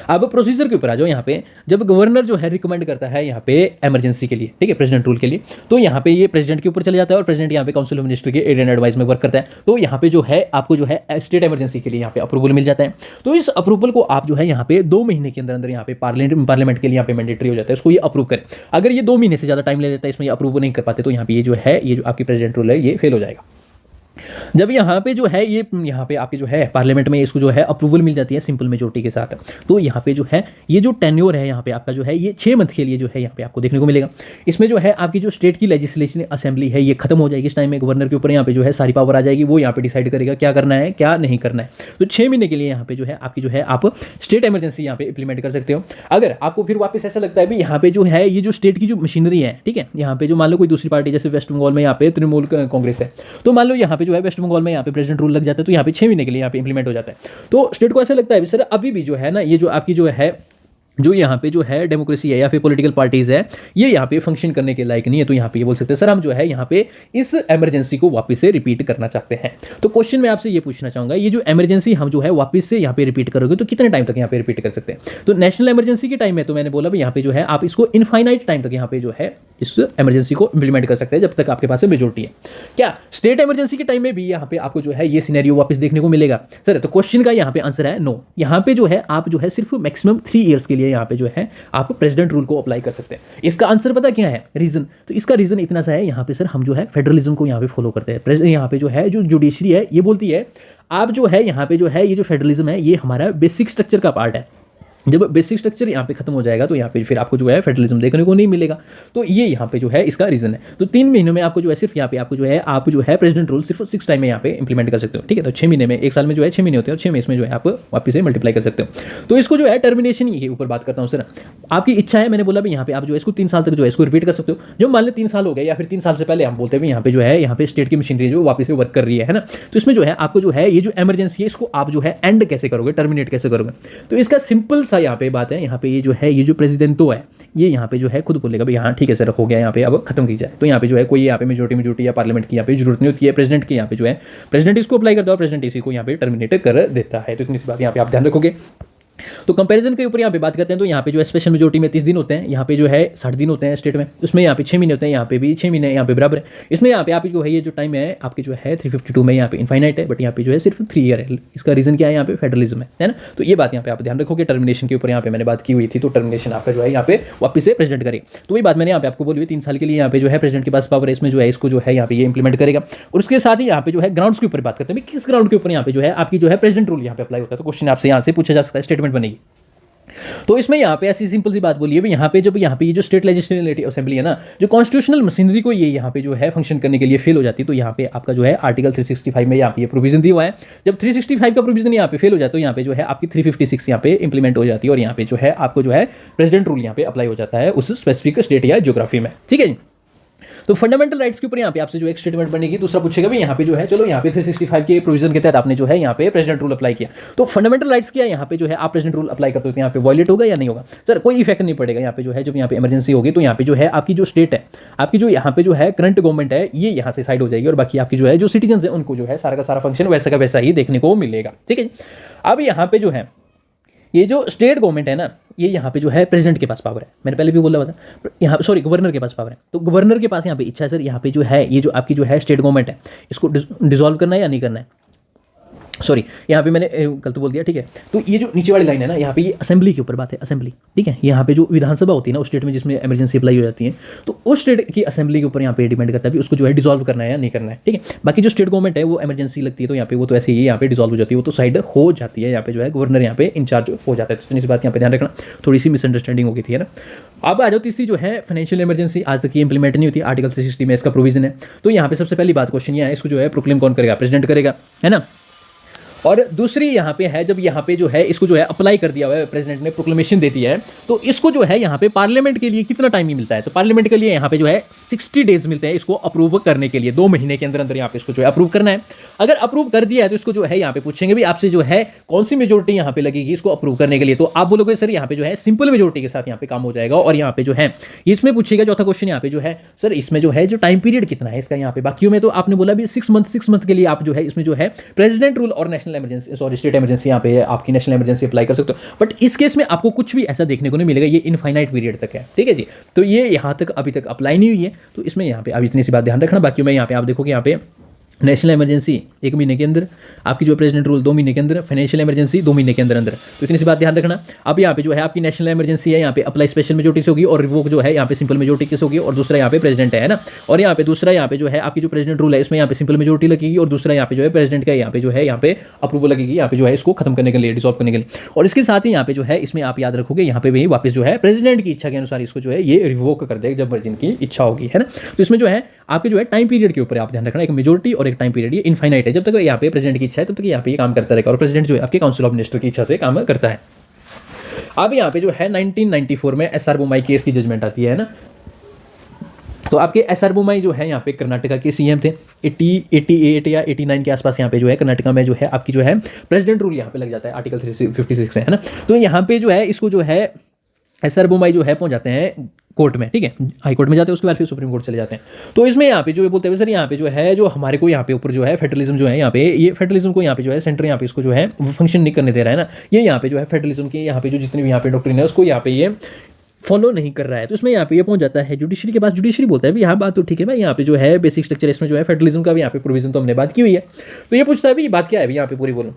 अब प्रोसीजर के ऊपर आ जाओ। यहाँ पे जब गवर्नर जो है रिकमेंड करता है यहाँ पे इमरजेंसी के लिए, ठीक है, प्रेसिडेंट रूल के लिए, तो यहाँ पे ये प्रेसिडेंट के ऊपर चले जाता है और प्रेसिडेंट यहाँ पे काउंसिल ऑफ मिनिस्टर के एड एंड एडवाइस में वर्क करता है। तो यहाँ पे जो है आपको जो है स्टेट इमरजेंसी के लिए यहाँ पे अप्रूवल मिल जाता है। तो इस अप्रूवल को आप जो है यहाँ पे 2 महीने के अंदर अंदर यहाँ पे पार्लियामेंट के लिए यहाँ पे मैंडेटरी हो जाता है, उसको ये अप्रूव करें। अगर ये 2 महीने से ज़्यादा टाइम ले लेता है इसमें ये अप्रूव नहीं कर पाते, तो यहाँ पे ये जो है ये जो आपकी प्रेसिडेंट रूल है ये फेल हो जाएगा। जब यहाँ पे जो है ये यहाँ पे आपके जो है पार्लियामेंट में इसको जो है अप्रूवल मिल जाती है सिंपल मेजोरिटी के साथ, तो यहाँ पे जो है ये जो टेन्योर है यहाँ पे आपका जो है ये 6 मंथ के लिए जो है यहाँ पे आपको देखने को मिलेगा। इसमें जो है आपकी जो स्टेट की लेजिस्लेशन असेंबली है ये खत्म हो जाएगी इस टाइम में, गवर्नर के ऊपर यहाँ पे जो है सारी पावर आ जाएगी, वो यहाँ पे डिसाइड करेगा क्या करना है क्या नहीं करना है। तो 6 महीने के लिए यहाँ पे जो है आपकी जो है आप स्टेट इमरजेंसी यहाँ पे इंप्लीमेंट कर सकते हो। अगर आपको फिर वापस ऐसा लगता है भी यहाँ पे जो है ये जो स्टेट की जो मशीनरी है, ठीक है, यहाँ पे जो मान लो कोई दूसरी पार्टी जैसे वेस्ट बंगाल में यहाँ पे तृणमूल कांग्रेस है, तो मान लो यहाँ पे जो है वेस्ट बंगाल में यहाँ पे प्रेसिडेंट रूल लग जाता है, तो यहाँ पे 6 महीने के लिए यहाँ पे इंप्लीमेंट हो जाता है। तो स्टेट को ऐसा लगता है सर अभी भी जो है ना ये जो आपकी जो है जो यहाँ पे जो है डेमोक्रेसी है या फिर पॉलिटिकल पार्टीज है ये यहाँ पे फंक्शन करने के लायक नहीं है, तो यहाँ पे ये बोल सकते हैं सर हम जो है यहाँ पे इस इमरजेंसी को वापस से रिपीट करना चाहते हैं। तो क्वेश्चन मैं आपसे ये पूछना चाहूंगा ये जो इमरजेंसी हम जो है वापस से यहाँ पे रिपीट करोगे तो कितने टाइम तक यहाँ पे रिपीट कर सकते हैं। तो नेशनल इमरजेंसी के टाइम में तो मैंने बोला भाई यहाँ पे जो है आप इसको इनफाइनाइट टाइम तक यहाँ पे जो है इस इमरजेंसी को इंप्लीमेंट कर सकते हैं जब तक आपके पास मेजोरिटी है। क्या स्टेट इमरजेंसी के टाइम में भी यहाँ पे आपको जो है ये सिनेरियो वापस देखने को मिलेगा सर? तो क्वेश्चन का यहाँ पे आंसर है नो। यहाँ पे जो है आप जो है सिर्फ मैक्सिमम 3 ईयर्स के लिए यहाँ पे जो है आप प्रेसिडेंट रूल को अप्लाई कर सकते हैं। इसका आंसर पता क्या है रीजन? तो इसका रीजन इतना सा है यहाँ पे सर हम जो है फेडरलिज्म को यहाँ पे फॉलो करते हैं। यहाँ पे जो है जो जुडिशरी है ये बोलती है आप जो है यहाँ पे जो है ये जो फेडरलिज्म है ये हमारा बेसिक स्ट्रक्चर का पार्ट है। जब बेसिक स्ट्रक्चर यहाँ पे खत्म हो जाएगा तो यहाँ पे फिर आपको जो है फेडरलिज्म देखने को नहीं मिलेगा। तो ये यहाँ पे जो है इसका रीजन है। तो 3 महीनों में आपको जो है सिर्फ यहाँ पे आपको जो है आप जो है प्रेसिडेंट रूल सिर्फ 6 टाइम में यहाँ पे इंप्लीमेंट कर सकते हो, ठीक है। तो 6 महीने में, एक साल में जो है 6 महीने होते हैं और 6 में इसमें जो है आप वापस से मल्टीप्लाई कर सकते हो। तो इसको जो है टर्मिनेशन के ऊपर बात करता हूँ सर, आपकी इच्छा है, मैंने बोला भी यहाँ पे आप जो है इसको 3 साल तक जो है इसको रिपीट कर सकते हो। जो मान लो 3 साल हो गए या फिर 3 साल से पहले हम बोलते हैं यहाँ पे जो है यहाँ पे स्टेट की मशीनरी जो वापस से वर्क कर रही है ना, तो इसमें जो है आपको जो है ये जो इमरजेंसी है इसको आप जो है एंड कैसे करोगे, टर्मिनेट कैसे करोगे? तो इसका सिंपल सा यहाँ पे बात है, यहाँ पे ये जो है ये जो प्रेसिडेंट तो है ये यहाँ पे जो है खुद बोलेगा भाई हाँ ठीक है सर हो गया यहाँ पे अब खत्म की जाए। तो यहाँ पे जो है कोई यहाँ पे मेजोरिटी या पार्लियामेंट की यहाँ पे जरूरत नहीं होती है, प्रेसिडेंट की यहाँ पे जो है प्रेसिडेंट इसको अप्लाई करता है और प्रेसिडेंट इसी को यहाँ पे टर्मिनेट कर देता है। तो इतनी सी बात यहाँ पे आप ध्यान रखोगे। तो कंपैरिजन के ऊपर यहाँ पे बात करते हैं तो यहाँ पे जो है स्पेशल मेजोरिटी में 30 दिन होते हैं, यहाँ पे जो है 60 दिन होते हैं स्टेट में, उसमें यहाँ पे 6 महीने होते हैं, यहाँ पे भी 6 महीने यहाँ पे बराबर है। इसमें यहाँ पे आप जो है ये जो टाइम है आपके जो है 352 में यहाँ पे इनफाइनाइट है, बट यहाँ पे जो है सिर्फ 3 ईयर है। इसका रीजन क्या है? यहाँ पे फेडरलिज्म है ना। तो ये बात यहाँ पे आप ध्यान रखोगे। टर्मिनेशन के ऊपर यहाँ पे मैंने बात की हुई थी, तो टर्मिनेशन आपका जो है यहाँ पे वापस से प्रेसिडेंट करे। तो वही बात मैंने यहाँ पे आपको बोली हुई 3 साल के लिए यहाँ पे जो है प्रेसिडेंट के पास पावर है, इसमें जो है इसको जो है यहाँ पे ये इंप्लीमेंट करेगा। और उसके साथ ही यहाँ पे जो है ग्राउंड्स के ऊपर बात करते हैं, किस ग्राउंड के ऊपर यहाँ पे जो है आपकी जो है प्रेसिडेंट रूल यहाँ पे अप्लाई होता है। तो क्वेश्चन आपसे यहाँ से पूछा जा सकता है, स्टेटमेंट बनेगी। तो इसमें यहाँ पे ऐसी सिंपल सी बात बोली है यहाँ पे जब यहाँ पे ये जो स्टेट लेजिस्लेटिव असेंबली है ना, जो कॉन्स्टिट्यूशनल मशीनरी को ये यहाँ पे जो है फंक्शन करने के लिए फेल हो जाती है, तो यहाँ पे आपका जो है आर्टिकल 365 में यहाँ पे ये प्रोविजन दिया हुआ है। जब 365 का प्रोविजन यहाँ पे फेल हो जाता है तो यहाँ पे जो है आपकी 356 यहाँ पे इंप्लीमेंट हो जाती है और यहाँ पे जो है आपको जो है प्रेसिडेंट रूल यहाँ पे अप्लाई हो जाता है उस स्पेसिफिक स्टेट या ज्योग्राफी में, ठीक है जी। तो फंडामेंटल राइट्स के ऊपर यहाँ पे आपसे जो एक स्टेटमेंट बनेगी। दूसरा पूछेगा भी यहाँ पे जो है चलो यहाँ पे 365 के प्रोविजन के तहत आपने जो है यहाँ पे प्रेसिडेंट रूल अप्लाई किया, तो फंडामेंटल राइट्स क्या यहाँ पे जो है आप प्रेसिडेंट रूल अप्लाई करते हो तो यहाँ पे वायलेट होगा या नहीं होगा? सर कोई इफेक्ट नहीं पड़ेगा यहाँ पे जो है। जब यहाँ पे इमरजेंसी होगी तो यहाँ पे जो है आपकी जो स्टेट है, आपकी जो यहाँ पे जो है करंट गवर्नमेंट है ये यहाँ से साइड हो जाएगी और बाकी आपकी जो है जो सिटीजन है उनको जो है सारा का सारा फंक्शन वैसा का वैसा ही देखने को मिलेगा, ठीक है। अब यहाँ पे जो है ये जो स्टेट गवर्नमेंट है ना, ये यहाँ पे जो है प्रेसिडेंट के पास पावर है, मैंने पहले भी बोला था, यहाँ सॉरी गवर्नर के पास पावर है। तो गवर्नर के पास यहाँ पे इच्छा है सर यहाँ पे जो है ये जो आपकी जो है स्टेट गवर्नमेंट है इसको डिसॉल्व करना है या नहीं करना है। सॉरी यहाँ पे मैंने गलत बोल दिया, ठीक है। तो ये जो नीचे वाली लाइन है ना, यहाँ पे ये असेंबली के ऊपर बात है, असेंबली, ठीक है। यहाँ पे जो विधानसभा होती है ना उस स्टेट में जिसमें इमरजेंसी अप्लाई हो जाती है, तो उस स्टेट की असेंबली के ऊपर यहाँ पे डिपेंड करता है भी उसको जो है डिसॉल्व करना है या नहीं करना है, ठीक है। बाकी जो स्टेट गवर्नमेंट है वो इमरजेंसी लगती है तो यहाँ पे वो तो ऐसे ही यहाँ पे डिसॉल्व हो जाती है, वो तो साइड हो जाती है, यहाँ पे जो है गवर्नर यहाँ पे इंचार्ज हो जाता है। तो इस बात यहाँ पे ध्यान रखना, थोड़ी सी मिसअंडरस्टैंडिंग हो गई थी, है ना। अब आ जाओ तीसरी जो है फाइनेंशियल इमरजेंसी, आज तक ये इंप्लीमेंट नहीं होती, आर्टिकल 360 में इसका प्रोविजन है। तो यहाँ पे सबसे पहली बात क्वेश्चन ये है इसको जो है प्रोक्लेम कौन करेगा? प्रेसिडेंट करेगा, है ना। और दूसरी यहाँ पे है जब यहाँ पे जो है इसको जो है अप्लाई कर दिया हुआ है, प्रेसिडेंट ने प्रोक्लेमेशन दे दिया है, तो इसको जो है यहाँ पे पार्लियामेंट के लिए कितना टाइम ही मिलता है? तो पार्लियामेंट के लिए यहाँ पे जो है 60 डेज मिलते हैं इसको अप्रूव करने के लिए। 2 महीने के अंदर अंदर यहाँ पे इसको जो है अप्रूव करना है। अगर अप्रूव कर दिया है तो इसको जो है यहाँ पे पूछेंगे भी आपसे जो है कौन सी मेजोरिटी यहाँ पे लगेगी इसको अप्रूव करने के लिए। तो आप बोलोगे सर यहाँ पे जो है सिंपल मेजोरिटी के साथ यहाँ पे काम हो जाएगा। और यहाँ पे जो है इसमें पूछेगा चौथा क्वेश्चन यहाँ पे जो है सर इसमें जो है जो टाइम पीरियड कितना है इसका यहाँ पे। बाकियों में तो आपने बोला भी 6 मंथ के लिए आप जो है इसमें जो है प्रेसिडेंट रूल और national emergency sorry state emergency यहाँ पे आपकी नेशनल इमरजेंसी अप्लाई कर सकते हो। बट इस केस में आपको कुछ भी ऐसा देखने को नहीं मिलेगा, ये इनफाइनाइट पीरियड तक है, ठीक है जी। तो ये यहाँ तक अभी तक अप्लाई नहीं हुई है, तो इसमें यहाँ पे अब इतनी सी बात ध्यान रखना। बाकी में यहाँ पे आप देखोगे यहाँ पे नेशनल इमरजेंसी 1 महीने के अंदर, आपकी जो प्रेसिडेंट रूल 2 महीने के अंदर, फाइनेंशियल इमरजेंसी 2 महीने के अंदर अंदर। तो इतनी सी बात ध्यान रखना। अब यहाँ पे जो है आपकी नेशनल इमरजेंसी है, यहाँ पे अप्लाई स्पेशल मेजोरिटी से होगी और रिवोक जो है यहाँ पे सिंपल मेजोरिटी किस होगी, और दूसरा यहाँ पे प्रेसिडेंट है ना। और यहाँ पे दूसरा यहाँ पे जो है आपकी जो प्रेसिडेंट रूल है इसमें यहाँ पे सिंपल मेजोरिटी लगेगी, और दूसरा यहाँ पे जो है प्रेसिडेंट का यहाँ पे जो है यहाँ पे अप्रूवल लगेगी, यहाँ पे जो है इसको खत्म करने के लिए, डिसॉल्व करने के लिए। और इसके साथ ही यहाँ पे जो है इसमें आप याद रखोगे यहाँ पे भी वापस जो है प्रेसिडेंट की इच्छा के अनुसार इसको जो है ये रिवोक कर देगा जब वर्जिन की इच्छा होगी, है ना। तो इसमें जो है आपके जो है टाइम पीरियड के ऊपर आप ध्यान रखना, एक मेजोरिटी और एक टाइम पीरियड, ये इनफाइनाइट है। जब तक यहाँ पे प्रेसिडेंट की इच्छा है तब तक यहाँ पे ये काम करता रहेगा, और प्रेसिडेंट जो है आपके काउंसिल ऑफ मिनिस्टर की इच्छा से काम करता है। अब यहाँ पे जो है 1994 में एसआर बोम्मई केस की जजमेंट आती है ना। तो आपके एसआर बोम्मई जो है यहाँ पे कर्नाटका के सीएम थे। 88 या 89 के आसपास यहाँ पे जो है कर्नाटका में जो है आपकी जो है प्रेसिडेंट रूल यहाँ पे लग जाता है, आर्टिकल 356 है ना। तो यहाँ पे जो है इसको जो है एसआर बोम्मई जो है पहुंच जाते हैं कोर्ट में, ठीक है, हाई कोर्ट में जाते हैं, उसके बाद फिर सुप्रीम कोर्ट चले जाते हैं। तो इसमें यहाँ पे जो बोलते हैं सर यहाँ पे जो है जो हमारे को यहाँ पे ऊपर जो है फेडरलिज्म जो है यहाँ पे, ये फेडरलिज्म को यहाँ पे जो है सेंटर यहाँ पे इसको जो है फंक्शन नहीं करने दे रहा है ना। ये यहाँ पे जो है फेडरलिज्म की यहाँ पे जो जितनी भी यहाँ पे डॉक्ट्रिन है उसको यहाँ पे ये फॉलो नहीं कर रहा है। तो इसमें यहाँ पे ये पहुंच जाता है जुडिशरी के पास। जुडिशरी बोलता है भाई यहाँ बात तो ठीक है भाई, यहाँ पे जो है बेसिक स्ट्रक्चर इसमें जो है फेडरलिज्म का भी यहाँ पे प्रोविजन तो हमने बात की हुई है। तो ये पूछता है भाई ये बात क्या है भाई यहाँ पे पूरी बोलो।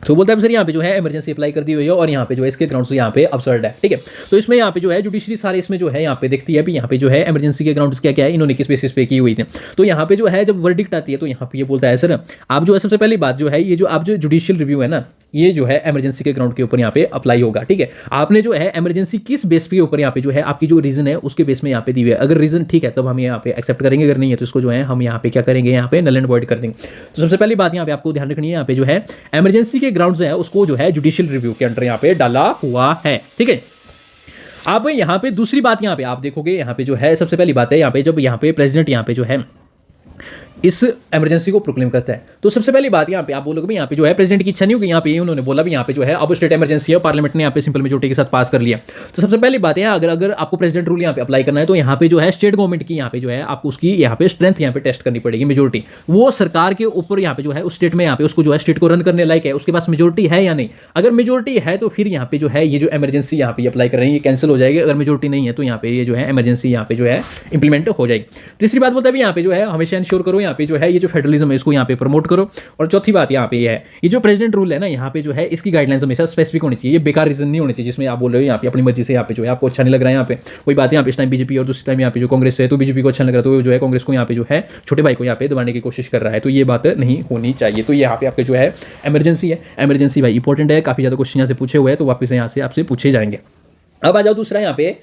तो बोलता है सर यहाँ पे जो है इमरजेंसी अप्लाई कर दी हुई है और यहाँ पे जो है इसके ग्राउंड्स यहाँ पे अब्सर्ड है, ठीक है। तो इसमें यहाँ पे जो है जुडिशरी सारे इसमें जो है यहाँ पे देखती है भी यहाँ पे जो है इमरजेंसी के ग्राउंड्स क्या क्या है, इन्होंने किस बेसिस पे की हुई थी। तो यहाँ पे जो है जब वर्डिक्ट आती है तो यहाँ पे ये बोलता है सर आप जो है सबसे पहली बात जो है ये जो आप जो जुडिशियल रिव्यू है ना, ये जो है इमरजेंसी के ग्राउंड के ऊपर यहाँ पे अप्लाई होगा, ठीक है। आपने जो है इमरजेंसी किस बेस के ऊपर यहाँ पे जो है आपकी जो रीजन है उसके बेस में यहाँ पे दी हुई है। अगर रीजन ठीक है तब हम यहाँ पे एक्सेप्ट करेंगे, अगर नहीं है तो इसको जो है हम यहाँ पे क्या करेंगे, यहाँ पे नल एंड वॉइड कर देंगे। तो सबसे पहली बात यहाँ पे आपको ध्यान रखनी है, यहाँ पे जो है इमरजेंसी के ग्राउंड है उसको जो है जुडिशियल रिव्यू के अंडर यहाँ पे डाला हुआ है, ठीक है। आप यहाँ पे दूसरी बात यहाँ पे आप देखोगे यहाँ पे जो है सबसे पहली बात है यहाँ पे जब यहाँ पे प्रेसिडेंट यहाँ पे जो है इस इमरजेंसी को प्रोक्लेम करता है तो सबसे पहली बात यहाँ पे आप बोलोगे यहाँ पे जो है प्रेसिडेंट की इच्छा नहीं होगी, यहाँ पे उन्होंने बोला भी यहाँ पे जो है अब स्टेट इमरजेंसी है, पार्लियामेंट ने यहाँ पे सिंपल मेजोरिटी के साथ पास कर लिया। तो सबसे पहली बात है अगर आपको प्रेसिडेंट रूल यहाँ पे अप्लाई करना है तो यहाँ पे जो है स्टेट गवर्नमेंट की यहाँ पे जो है आपको उसकी यहाँ पे स्ट्रेंथ यहाँ पे टेस्ट करनी पड़ेगी, मेजोरिटी वो सरकार के ऊपर यहाँ पे जो है उस स्टेट में यहाँ पे उसको जो है स्टेट को रन करने लायक है, उसके पास मेजोरिटी है या नहीं। अगर मेजोरिटी है तो फिर यहाँ पे जो है ये जो इमरजेंसी यहाँ पे अप्लाई कर रहे हैं ये कैंसिल हो जाएगी, अगर मेजोरिटी नहीं है तो यहाँ पे ये जो है इमरजेंसी यहाँ पे जो है इंप्लीमेंट हो जाएगी। तीसरी बात बोलते हैं यहाँ पे जो है हमेशा इंश्योर करो यहाँ पे जो है ये जो फेडरलिज्म है इसको यहाँ पे प्रमोट करो। और चौथी बात यहाँ पे ये है ये जो प्रेसिडेंट रूल है ना यहाँ पे जो है इसकी गाइडलाइंस हमेशा स्पेसिफिक होनी चाहिए, ये बेकार रीजन नहीं होनी चाहिए जिसमें आप बोल रहे हो यहाँ पे अपनी मर्जी से यहाँ पे जो है आपको अच्छा नहीं लग रहा है। यहाँ पे कोई बात है यहाँ पे इस टाइम बीजेपी और दूसरी टाइम यहाँ पे जो कांग्रेस है तो बीजेपी को अच्छा लग रहा है तो जो है कांग्रेस को यहाँ पे जो है छोटे भाई को यहाँ पे दबाने की कोशिश कर रहा है, तो ये बात नहीं होनी चाहिए। तो यहाँ पे आपके जो है इमरजेंसी है, इमरजेंसी भाई इंपॉर्टेंट है, काफी ज्यादा क्वेश्चन यहाँ से पूछे हुए हैं तो वापस यहाँ से आपसे पूछे जाएंगे। अब आ जाओ दूसरा यहाँ पे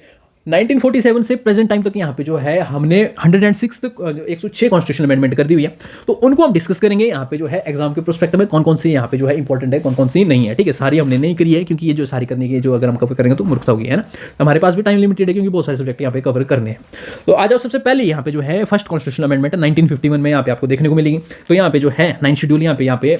1947 से प्रेजेंट टाइम तक यहाँ पे जो है हमने 106 तक 106 कॉन्स्टिट्यूशनल अमेंडमेंट कर दी हुई है, तो उनको हम डिस्कस करेंगे यहाँ पे जो है एग्जाम के प्रोस्पेक्ट में कौन कौन सी यहाँ पे जो है इंपॉर्टेंट है, कौन कौन सी नहीं है, ठीक है। सारी हमने नहीं करी है क्योंकि ये जो सारी करने की जो अगर हम कवर करेंगे तो मूर्खता होगी, है ना। हमारे पास भी टाइम लिमिटेड है क्योंकि बहुत सारे सब्जेक्ट यहाँ पे कवर करने हैं। तो आ जाओ सबसे पहले यहाँ पे जो है फर्स्ट कॉन्स्टिट्यूशनल अमेंडमेंट 1951 में यहाँ पे आपको देखने को मिलेगी। तो यहाँ पे जो है 9 शेड्यूल यहाँ पे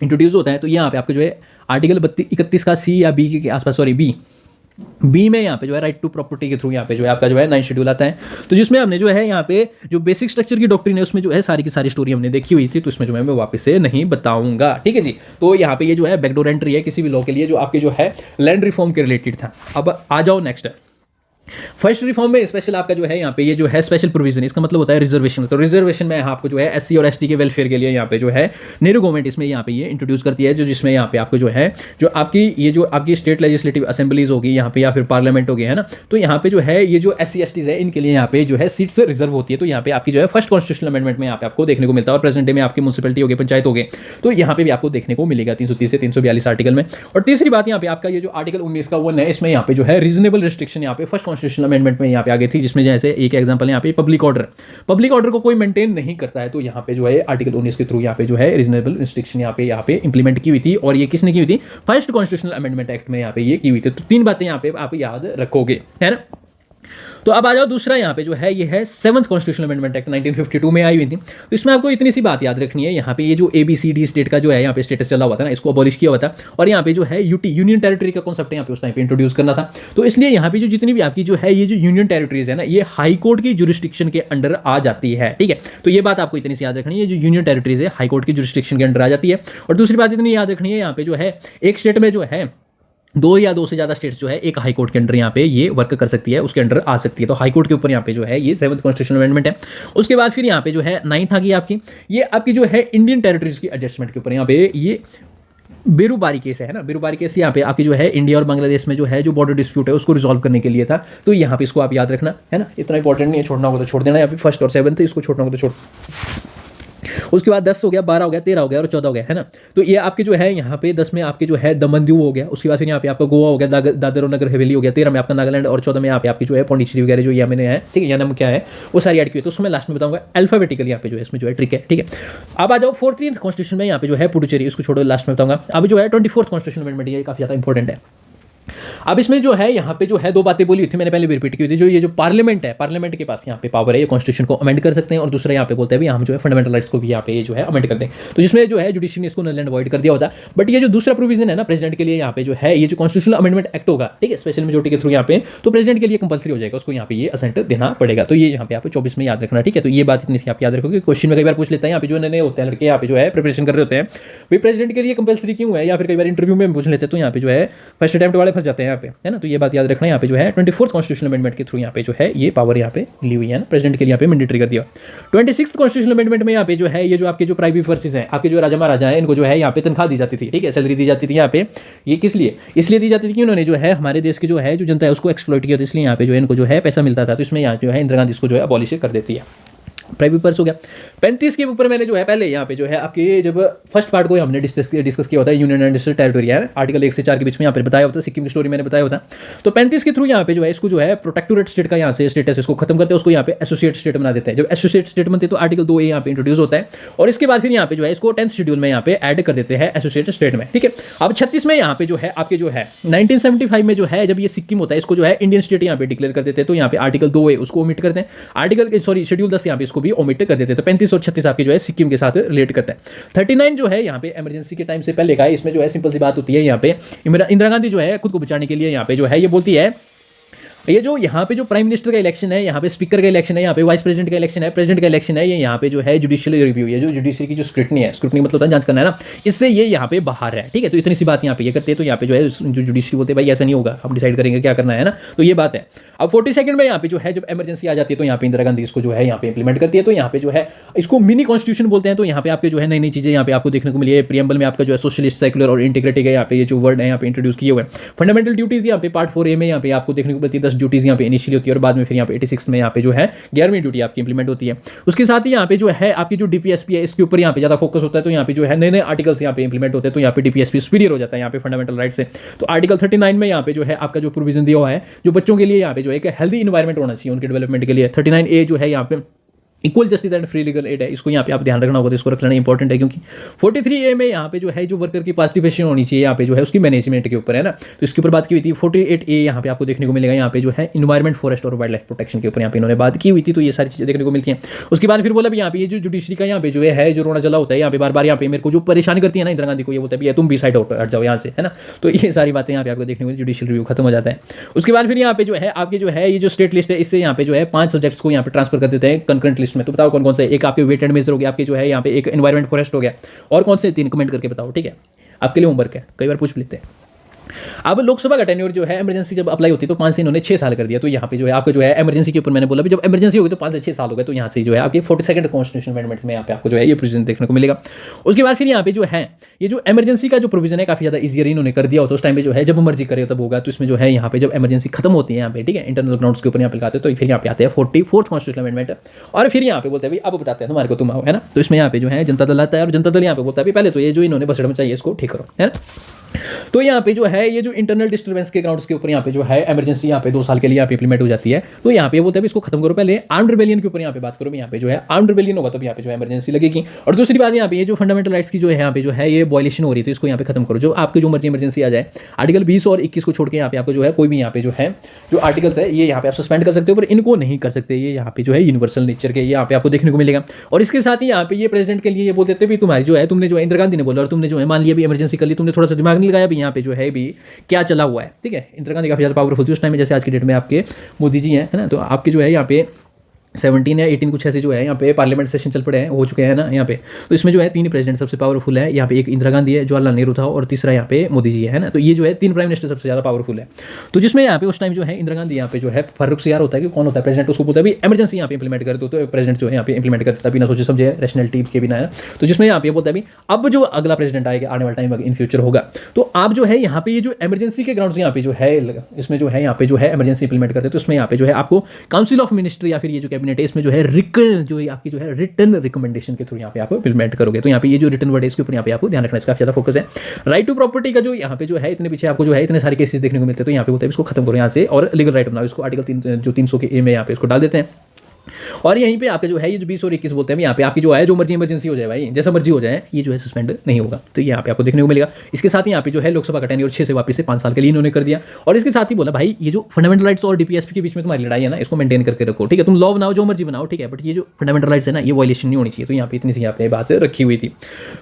इंट्रोड्यूस होता है। तो यहाँ पे आपके जो है आर्टिकल 31 का सी या बी के आसपास, सॉरी बी में यहाँ पे जो है राइट टू प्रॉपर्टी के थ्रू यहाँ पे जो है आपका जो है 9 शेड्यूल आता है। तो जिसमें हमने जो है यहाँ पे जो बेसिक स्ट्रक्चर की डॉक्ट्रिन है उसमें जो है सारी की सारी स्टोरी हमने देखी हुई थी, तो इसमें जो है मैं वापस से नहीं बताऊंगा, ठीक है जी। तो यहाँ पे ये जो है बैकडोर एंट्री है किसी भी लॉ के लिए जो आपके जो है लैंड रिफॉर्म के रिलेटेड था। अब आ जाओ नेक्स्ट फर्स्ट रिफॉर्म में स्पेशल आपका जो है यहाँ पे ये जो है स्पेशल प्रोविजन, इसका मतलब होता है रिजर्वेशन। तो रिजर्वेशन में आपको जो है एससी और एसटी के वेलफेयर के लिए यहाँ पे जो है नेहरू गवर्नमेंट इसमें यहाँ पे ये इंट्रोड्यूस करती है, जो जिसमें यहाँ पे आपको जो है जो आपकी ये जो आपकी स्टेट लेजिस्लेटिव असेंबलीज होगी यहाँ पे या फिर पार्लियामेंट होगी, है ना। तो यहाँ पे जो है ये जो एससी एसटीज है इनके लिए यहाँ पे जो है सीट्स रिजर्व होती है। तो यहाँ पे आपकी जो है फर्स्ट कॉन्स्टिट्यूशनल अमेंडमेंट में यहाँ पे आपको देखने को मिलता है। और प्रेजेंट डे में आपकी म्यूनिसिपैलिटी होगी, पंचायत हो गए, तो यहाँ पे भी आपको देखने को मिलेगा 330 से 342 आर्टिकल में। और तीसरी बात यहाँ पे आपका ये जो आर्टिकल 19 का 1 है, इसमें यहाँ पे जो है रीजनेबल रिस्ट्रिक्शन यहाँ पे फर्स्ट कॉन्स्टिट्यूशनल अमेंडमेंट में यहाँ पे आ गई थी, जिसमें जैसे एक एग्जांपल है यहाँ पे पब्लिक ऑर्डर को कोई मेंटेन नहीं करता है, तो यहाँ पे जो है आर्टिकल 19 के थ्रू यहाँ पे जो है रीजनेबल रिस्ट्रिक्शन यहाँ पे इंप्लीमेंट की हुई थी। और ये किसने की हुई थी? फर्स्ट कॉन्स्टिट्यूशनल अमेंडमेंट एक्ट में यहाँ पे ये की हुई थी। तो 3 बातें यहाँ पे आप याद रखोगे, है ना। तो अब आ जाओ दूसरा यहाँ पे जो है ये है 7th कॉन्स्टिट्यूशनल अमेंडमेंट एक्ट 1952 में आई हुई थी। तो इसमें आपको इतनी सी बात याद रखनी है, यहाँ पे ये जो ABCD स्टेट का जो है यहाँ पे स्टेटस चला हुआ था ना, इसको अबॉलिश किया हुआ था। और यहाँ पे जो है यूटी यूनियन टेरिटरी का कॉन्सेप्ट यहाँ पे उस टाइम पे इंट्रोड्यूस करना था। तो इसलिए यहाँ पे जो जितनी भी आपकी जो है ये जो यूनियन टेरिटरीज है ना, ये हाई कोर्ट की जुरिस्डिक्शन के अंडर आ जाती है, ठीक है। तो ये बात आपको इतनी सी याद रखनी है, जो यूनियन टेरिटरीज है हाई कोर्ट की जुरिस्डिक्शन के अंडर आ जाती है। और दूसरी बात इतनी याद रखनी है, यहाँ पे जो है एक स्टेट में जो है दो या दो से ज़्यादा स्टेट्स जो है एक हाई कोर्ट के अंडर यहाँ पे ये वर्क कर सकती है, उसके अंडर आ सकती है। तो हाई कोर्ट के ऊपर यहाँ पे जो है ये 7th कॉन्स्टिट्यूशनल अमेंडमेंट है। उसके बाद फिर यहाँ पे जो है 9th आ गई आपकी, ये आपकी जो है इंडियन टेरिटरीज की एडजस्टमेंट के ऊपर यहाँ पे ये बेरुबारी केस है ना, बेरुबारी केस यहाँ पे आपकी जो है इंडिया और बांग्लादेश में जो है जो बॉर्डर डिस्प्यूट है उसको रिजॉल्व करने के लिए था। तो यहाँ पे इसको आप याद रखना है ना, इतना इंपॉर्टेंट नहीं है, छोड़ना होगा तो छोड़ देना। यहाँ पे 1st और 7th इसको छोड़ना होगा तो छोड़। उसके बाद 10 हो गया, 12 हो गया, 13 हो गया और 14 हो गया, है ना। तो ये आपके जो है यहाँ पे 10 में आपके जो है दमन दीव हो गया। उसके बाद फिर यहाँ पे आपका गोवा हो गया, दादर और नगर हवेली हो गया। 13 में आपका नागालैंड और 14 में यहाँ पे आपकी जो है पौंडीचेरी वगैरह जो यहाँ मैंने है, ठीक है, यहाँ नाम क्या है वो सारी ऐड की हुई। तो उसमें लास्ट में बताऊंगा अल्फाबेटिकल यहाँ पे जो है इसमें जो है ट्रिक है, ठीक है। अब आ जाओ 14th कॉन्स्टिट्यूशन में, यहाँ पे जो है पुडुचेरी, इसको छोड़ो लास्ट में बताऊंगा। अब जो है 24th कॉन्स्टिट्यूशन अमेंडमेंट, ये काफी ज्यादा इंपॉर्टेंट है। अब इसमें जो है यहाँ पे जो है दो बातें बोली हुई थी, मैंने पहले भी रिपीट की हुई थी। जो ये जो पार्लियामेंट है, पार्लियामेंट के पास यहाँ पे पावर है, ये कॉन्स्टिट्यूशन को अमेंड कर सकते हैं। और दूसरा यहाँ पे बोलते हैं भी हम जो है फंडामेंटल राइट्स को भी यहाँ पे ये जो है अमेंड कर दें। तो जिसमें जो है जुडिशरी ने इसको नल एंड वॉइड कर दिया होता। बट ये जो दूसरा प्रोविजन है ना प्रेसिडेंट के लिए, यहाँ पे जो है ये जो कॉन्स्टिट्यूशनल अमेंडमेंट एक्ट होगा, ठीक है, स्पेशल मेजोरिटी के थ्रू यहाँ पे, तो प्रेसिडेंट के लिए कंपल्सरी हो जाएगा, उसको यहाँ पे ये असेंट देना पड़ेगा। तो ये यहाँ पे आप 24 में याद रखना, ठीक है। तो ये बात इतनी सी आप याद रखोगे, क्वेश्चन में कई बार पूछ लेता है यहाँ पे जो नए होते हैं लड़के, यहाँ पे जो है प्रिपरेशन कर रहे होते हैं, भाई प्रेसिडेंट के लिए कंपल्सरी क्यों है, या फिर कई बार इंटरव्यू में पूछ लेते हैं, तो यहाँ पे जो है फर्स्ट अटेम्प्ट वाले फंस जाते हैं यहाँ पे, है ना। तो ये बात याद रखना, यहाँ पे जो है 24th कॉन्स्टिट्यूशनल अमेंडमेंट के थ्रू यहाँ पे जो है ये पावर यहाँ पे ली हुई है ना, प्रेसिडेंट के लिए यहाँ पे मैंडेटरी कर दिया। 26th कॉन्स्टिट्यूशनल अमेंडमेंट में यहाँ पे जो है ये जो आपके जो प्राइवेट फोर्सेस हैं, आपके जो राजा महाराजा हैं, इनको जो है यहाँ पे तनख्वाह दी जाती थी, ठीक है, सैलरी दी जाती थी यहाँ पे। ये किस लिए, इसलिए दी जाती थी कि उन्होंने जो है हमारे देश की जो है जो जनता है उसको एक्सप्लॉइट किया था, इसलिए यहाँ पे जो है इनको जो है पैसा मिलता था। तो इसमें यहाँ जो है इंदिरा गांधी इसको जो है अबॉलिश कर देती है। प्राइवेट पर्स हो गया। 35 के ऊपर मैंने जो है पहले यहाँ पे जो है आपके जब फर्स्ट पार्ट को हमने डिस्कस किया होता है, यूनियन एंड डिस्ट्रिक्ट टेरिटोरी है, आर्टिकल 1 से 4 के बीच में यहाँ पे बताया होता है, सिक्किम की स्टोरी मैंने बताया होता। तो 35 के थ्रू यहाँ पे जो है इसको जो है प्रोटेक्टोरेट स्टेट का यहाँ से स्टेटस इसको खत्म करते हैं, उसको यहाँ पे एसोसिएट स्टेट बना देते हैं। जब एसोसिएट स्टेट बनते हैं तो आर्टिकल 2A यहाँ पे इंट्रोड्यूस होता है, और इसके बाद फिर यहाँ पे जो है इसको 10th शेड्यूल में यहाँ पे ऐड कर देते हैं एसोसिएट स्टेट में, ठीक है। अब 36 में यहाँ पे जो है आपके जो है 1975 में जो है जब ये सिक्किम होता है, इसको जो है इंडियन स्टेट यहाँ पे डिक्लेयर कर देते हैं। तो यहाँ पे आर्टिकल 2A उसको ओमिट करते हैं, आर्टिकल सॉरी शेड्यूल 10 यहाँ पे इसको भी ओमिट कर देते हैं। तो 35 और 36 आपके जो है सिक्किम के साथ रिलेट करता है। 39 जो है यहाँ पे इमरजेंसी के टाइम से पहले का है, इसमें जो है सिंपल सी बात होती है, यहाँ पे इंदिरा गांधी जो है खुद को बचाने के लिए यहाँ पे जो है ये बोलती है, ये जो यहाँ पे जो प्राइम मिनिस्टर का इलेक्शन है, यहाँ पे स्पीकर का इलेक्शन है, यहाँ पे वाइस प्रेसिडेंट का इलेक्शन है, प्रेसिडेंट का इलेक्शन है, ये यहाँ पे जो है जुडिशियल रिव्यू, ये जो जुडिशरी की जो स्क्रूटनी है, स्क्रूटनी मतलब होता है जांच करना है ना, इससे ये यहाँ पे बाहर है, ठीक है। तो इतनी सी बात यहाँ पे ये करते हैं। तो यहाँ पे जो है जो जुडिशरी बोलते हैं भाई ऐसा नहीं होगा, हम डिसाइड करेंगे क्या करना है ना, तो ये बात है। अब 42nd में यहाँ पे जो है जब इमरजेंसी आ जाती है तो यहाँ पे इंदिरा गांधी इसको जो है यहाँ पे इंप्लीमेंट करती है। तो यहाँ पे जो है इसको मिनी कॉन्स्टिट्यूशन बोलते हैं। तो यहाँ पे आपके जो है नई नई चीजें यहाँ पे आपको देखने को मिली है। प्रियम्बल में आपका जो है सोशलिस्ट, सेक्युलर और इंटीग्रेटिव है, यहाँ पे ये जो वर्ड है यहाँ पे इंट्रोड्यूस किए हुए हैं। फंडामेंटल ड्यूटीज यहाँ पे पार्ट 4A में यहाँ पे आपको देखने को मिलती है 10 ड्यूटीज यहाँ पे इनिशियली होती है, और बाद में फिर यहाँ पे 86 में यहाँ पे जो है 11वीं ड्यूटी आपकी इंप्लीमेंट होती है। उसके साथ ही यहाँ पे जो है आपकी जो डीपीएसपी है इसके ऊपर यहाँ पे ज्यादा फोकस होता है। तो यहाँ पे जो है नए नए आर्टिकल्स यहाँ पे इंप्लीमेंट होते हैं। तो यहाँ पे डीपीएसपी सुपीरियर हो जाता है यहाँ पे फंडामेंटल राइट से। तो आर्टिकल 39 में यहाँ पे जो है आपका जो प्रोविजन दिया हुआ है जो बच्चों के लिए यहाँ पे जो एक हेल्दी इन्वायरमेंट होना चाहिए उनके डेवलपमेंट के लिए। 39A जो है यहाँ पे equal justice and free legal aid है, इसको यहाँ पे आप ध्यान रखना होगा, तो इसको रख लेना इंपॉर्टेंट है। क्योंकि 43A में यहाँ पे जो है जो वर्कर की पार्टिसिपेशन होनी चाहिए यहाँ पे जो है उसकी मैनेजमेंट के ऊपर है ना, तो इसके ऊपर बात की हुई थी। 48A यहाँ पे आपको देखने को मिलेगा, यहाँ पे जो है इन्वायरमेंट, फॉरेस्ट और वाइल्ड लाइफ प्रोटेक्शन के ऊपर यहाँ पे इन्होंने बात की हुई थी। तो ये सारी चीजें देखने को मिलती हैं। उसके बाद फिर बोला भी यहाँ पे ये जो जुडिशरी का यहाँ पे जो है जो रोना चला होता है यहाँ पे बार बार यहाँ पे मेरे को जो परेशान करती है ना इंदिरा गांधी को, ये बोलता है तुम भी साइड आउट हट जाओ यहाँ से, है ना। तो ये सारी बातें यहाँ पे आपको देखने को जुडिशियल रिव्यू खत्म हो जाता है। उसके बाद फिर यहाँ पे जो है आपके जो है ये जो स्टेट लिस्ट है इससे यहाँ पे जो है 5 सब्जेक्ट्स को यहाँ पे ट्रांसफर कर देते हैं कंकरेंट लिस्ट में। तो बताओ कौन कौन से, एक आपके वेट एंड मेजर हो गया, आपके जो है यहाँ पे एक एनवायरमेंट फॉरेस्ट हो गया, और कौन से 3 कमेंट करके बताओ, ठीक है। आपके लिए होमवर्क है, कई बार पूछ लेते हैं। अब लोकसभा का टेन्योर जो है इमरजेंसी जब अप्लाई होती है तो 5 से इन्होंने 6 साल कर दिया। तो यहाँ पे जो है आपको जो है इमरजेंसी के ऊपर मैंने बोला भी जब इमरजेंसी होगी तो 5 से 6 साल हो गए। तो यहाँ से जो है आपके 42nd कॉन्स्टिट्यूशन अमेंडमेंट में यहाँ पे आपको जो है ये प्रोविजन देखने को मिलेगा। उसके बाद फिर यहाँ पे जो है ये जो इमरजेंसी का जो प्रोविजन है काफी ज्यादा ईजियर इन्होंने कर दिया होता है। उस टाइम पे जो है जब मर्जी करे तब होगा। तो इसमें जो है यहाँ पे जब इमरजेंसी खत्म होती है यहाँ पे, ठीक है, इंटरनल ग्राउंड्स के ऊपर यहाँ पे लगाते हैं। तो फिर यहाँ पे आते हैं 44th कॉन्स्टिट्यूशन अमेंडमेंट, और फिर यहाँ पे बोलते हैं भाई अब बताते हैं तुम्हारे को तुम आओ, है ना। तो इसमें यहाँ पे जो है जनता दल आता है, और जनता दल यहाँ पे बोलता है पहले तो ये जो इन्होंने बसड़ में चाहिए इसको ठीक करो, है ना। तो यहाँ पे जो है ये जो इंटरनल डिस्टर्बेंस के ग्राउंड्स के ऊपर यहाँ पे जो है इमरजेंसी यहाँ पे 2 साल के लिए यहाँ पे इंप्लीमेंट हो जाती है। तो यहाँ पे बोलते हैं इसको खत्म करो, पहले आर्म्ड रिबेलियन के ऊपर यहाँ पे बात करो। यहाँ पे जो है आर्म्ड रिबेलियन होगा तो यहाँ पे जो है इमरजेंसी लगेगी। और दूसरी बात यहाँ पे ये जो फंडामेंटल राइट्स की जो है यहाँ पे जो है ये वॉयलेशन हो रही थी, इसको यहाँ पे खत्म करो। जो आपकी जो मर्जी इमरजेंसी आ जाए, आर्टिकल 20 और 21 को छोड़ के यहाँ पे आपको जो है कोई भी यहाँ पे जो है जो आर्टिकल्स है ये यहाँ पे आप सस्पेंड कर सकते हो, पर इनको नहीं कर सकते। ये यहाँ पे जो है यूनिवर्सल नेचर के यहाँ पे आपको देखने को मिलेगा। और इसके साथ ही यहाँ पे ये प्रेसिडेंट के लिए ये बोलते थे तुम्हारी जो है तुमने जो इंदिरा गांधी ने बोला और तुमने जो है मान लिया भी इमरजेंसी कर ली, तुमने थोड़ा सा दिमाग नहीं लगाया भी यहाँ पे जो है भी क्या चला हुआ है, ठीक है। इंदिरा गांधी काफी ज्यादा पावरफुल थी उस टाइम में, जैसे आज की डेट में आपके मोदी जी हैं, है ना। तो आपके जो है यहाँ पे 17 या 18 कुछ ऐसे जो है यहाँ पे पार्लियामेंट सेशन चल पड़े हैं, हो चुके हैं ना यहाँ पे। तो इसमें जो है 3 प्रेसिडेंट सबसे पावरफुल है यहाँ पे, एक इंदिरा गांधी है, जवाहरलाल नेहरू था, और तीसरा यहाँ पे मोदी जी है ना। तो ये जो है 3 प्राइम मिनिस्टर सबसे ज़्यादा पावरफुल है। तो जिसमें यहाँ पे उस टाइम जो है इंदिरा गांधी यहाँ पे जो है फर्रुख सियार होता है कि कौन होता है प्रेसिडेंट, उसको बोलता है इमरजेंसी यहाँ पे इंप्लीमेंट कर दो, तो प्रेसिडेंट जो है यहाँ पे इंप्लीमेंट करता है बिना सोचे समझे, रैशनैलिटी के बिना है ना। तो जिसमें यहाँ पे बोलता है अब जो अगला प्रेसिडेंट आएगा आने वाला टाइम इन फ्यूचर होगा, तो आप जो है यहाँ पे ये जो इमरजेंसी के ग्राउंड यहाँ पे जो है इसमें जो है यहाँ पे जो है इमरजेंसी इंप्लीमेंट करते हैं। तो इसमें यहाँ पे जो है आपको काउंसिल ऑफ मिनिस्टर या फिर ये जो कैबिनेट है इसमें जो है जो आपकी जो है रिटर्न रिकमेंडेशन के थ्रू यहाँ पे आप इंप्लीमेंट करोगे। तो यहाँ पे ये जो रिटर्न वर्ड है इसके ऊपर यहाँ पे आपको ध्यान रखना, इसका ज़्यादा फोकस है। राइट टू प्रॉपर्टी का जो यहाँ पे जो है इतने पीछे आपको जो है इतने सारे केसेस देखने को मिलते हैं, तो यहाँ पे बोलते हैं इसको खत्म करो यहाँ से और लीगल राइट बनाओ, इसको आर्टिकल 300 के ए में यहाँ पे इसको डाल देते हैं। और यहीं पे आपका जो है ये जो 20 और 21 बोलते हैं यहाँ पे आपकी जो है जो मर्जी इमरजेंसी हो जाए भाई, जैसा मर्जी हो जाए, ये जो है सस्पेंड नहीं होगा। तो यहाँ पे आपको देखने को मिलेगा। इसके साथ ही यहाँ पे जो है लोकसभा का टेन्योर 6 से वापस से 5 साल के लिए इन्होंने कर दिया। और इसके साथ ही बोला भाई ये जो फंडामेंटल राइट्स और डीपीएसपी के बीच में तुम्हारी लड़ाई है ना, इसको मेंटेन करके रखो, ठीक है। तुम लॉ बनाओ जो मर्जी बनाओ, ठीक है, बट ये जो फंडामेंटल राइट्स है ना ये वायलेशन नहीं होनी चाहिए। तो यहाँ पे इतनी सी यहाँ पे बात रखी हुई थी।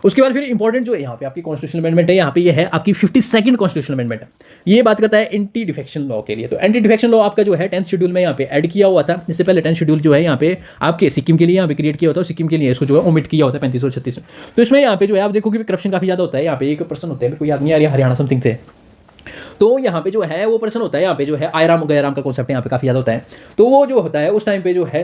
उसके बाद फिर इंपॉर्टेंट जो यहाँ पे आपकी कॉन्स्टिट्यूशनल अमेंडमेंट है, यहाँ पे ये है आपकी 52nd कॉन्स्टिट्यूशनल अमेंडमेंट। ये बात करता है एंटी डिफेक्शन लॉ के लिए। तो एंटी डिफेक्शन लॉ आपका जो है 10th शेड्यूल में यहाँ पे ऐड किया हुआ था। इससे पहले 10th शेड्यूल जो है यहाँ पे आपके सिक्किम के लिए यहाँ पे क्रिएट किया होता है, सिक्किम के लिए इसको जो है ओमिट किया होता है 35 और 36 में। तो इसमें यहाँ पे जो है आप देखो कि करप्शन काफी ज्यादा होता है। यहाँ पे एक पर्सन होते हैं, मेरे को याद नहीं आ रहा, हरियाणा समथिंग थे। तो यहाँ पे जो है वो पर्सन होता है, यहाँ पे जो है आयराम गैराम का कॉन्सेप्ट यहाँ पे काफी ज्यादा होता है। तो वो जो होता है उस टाइम पे जो है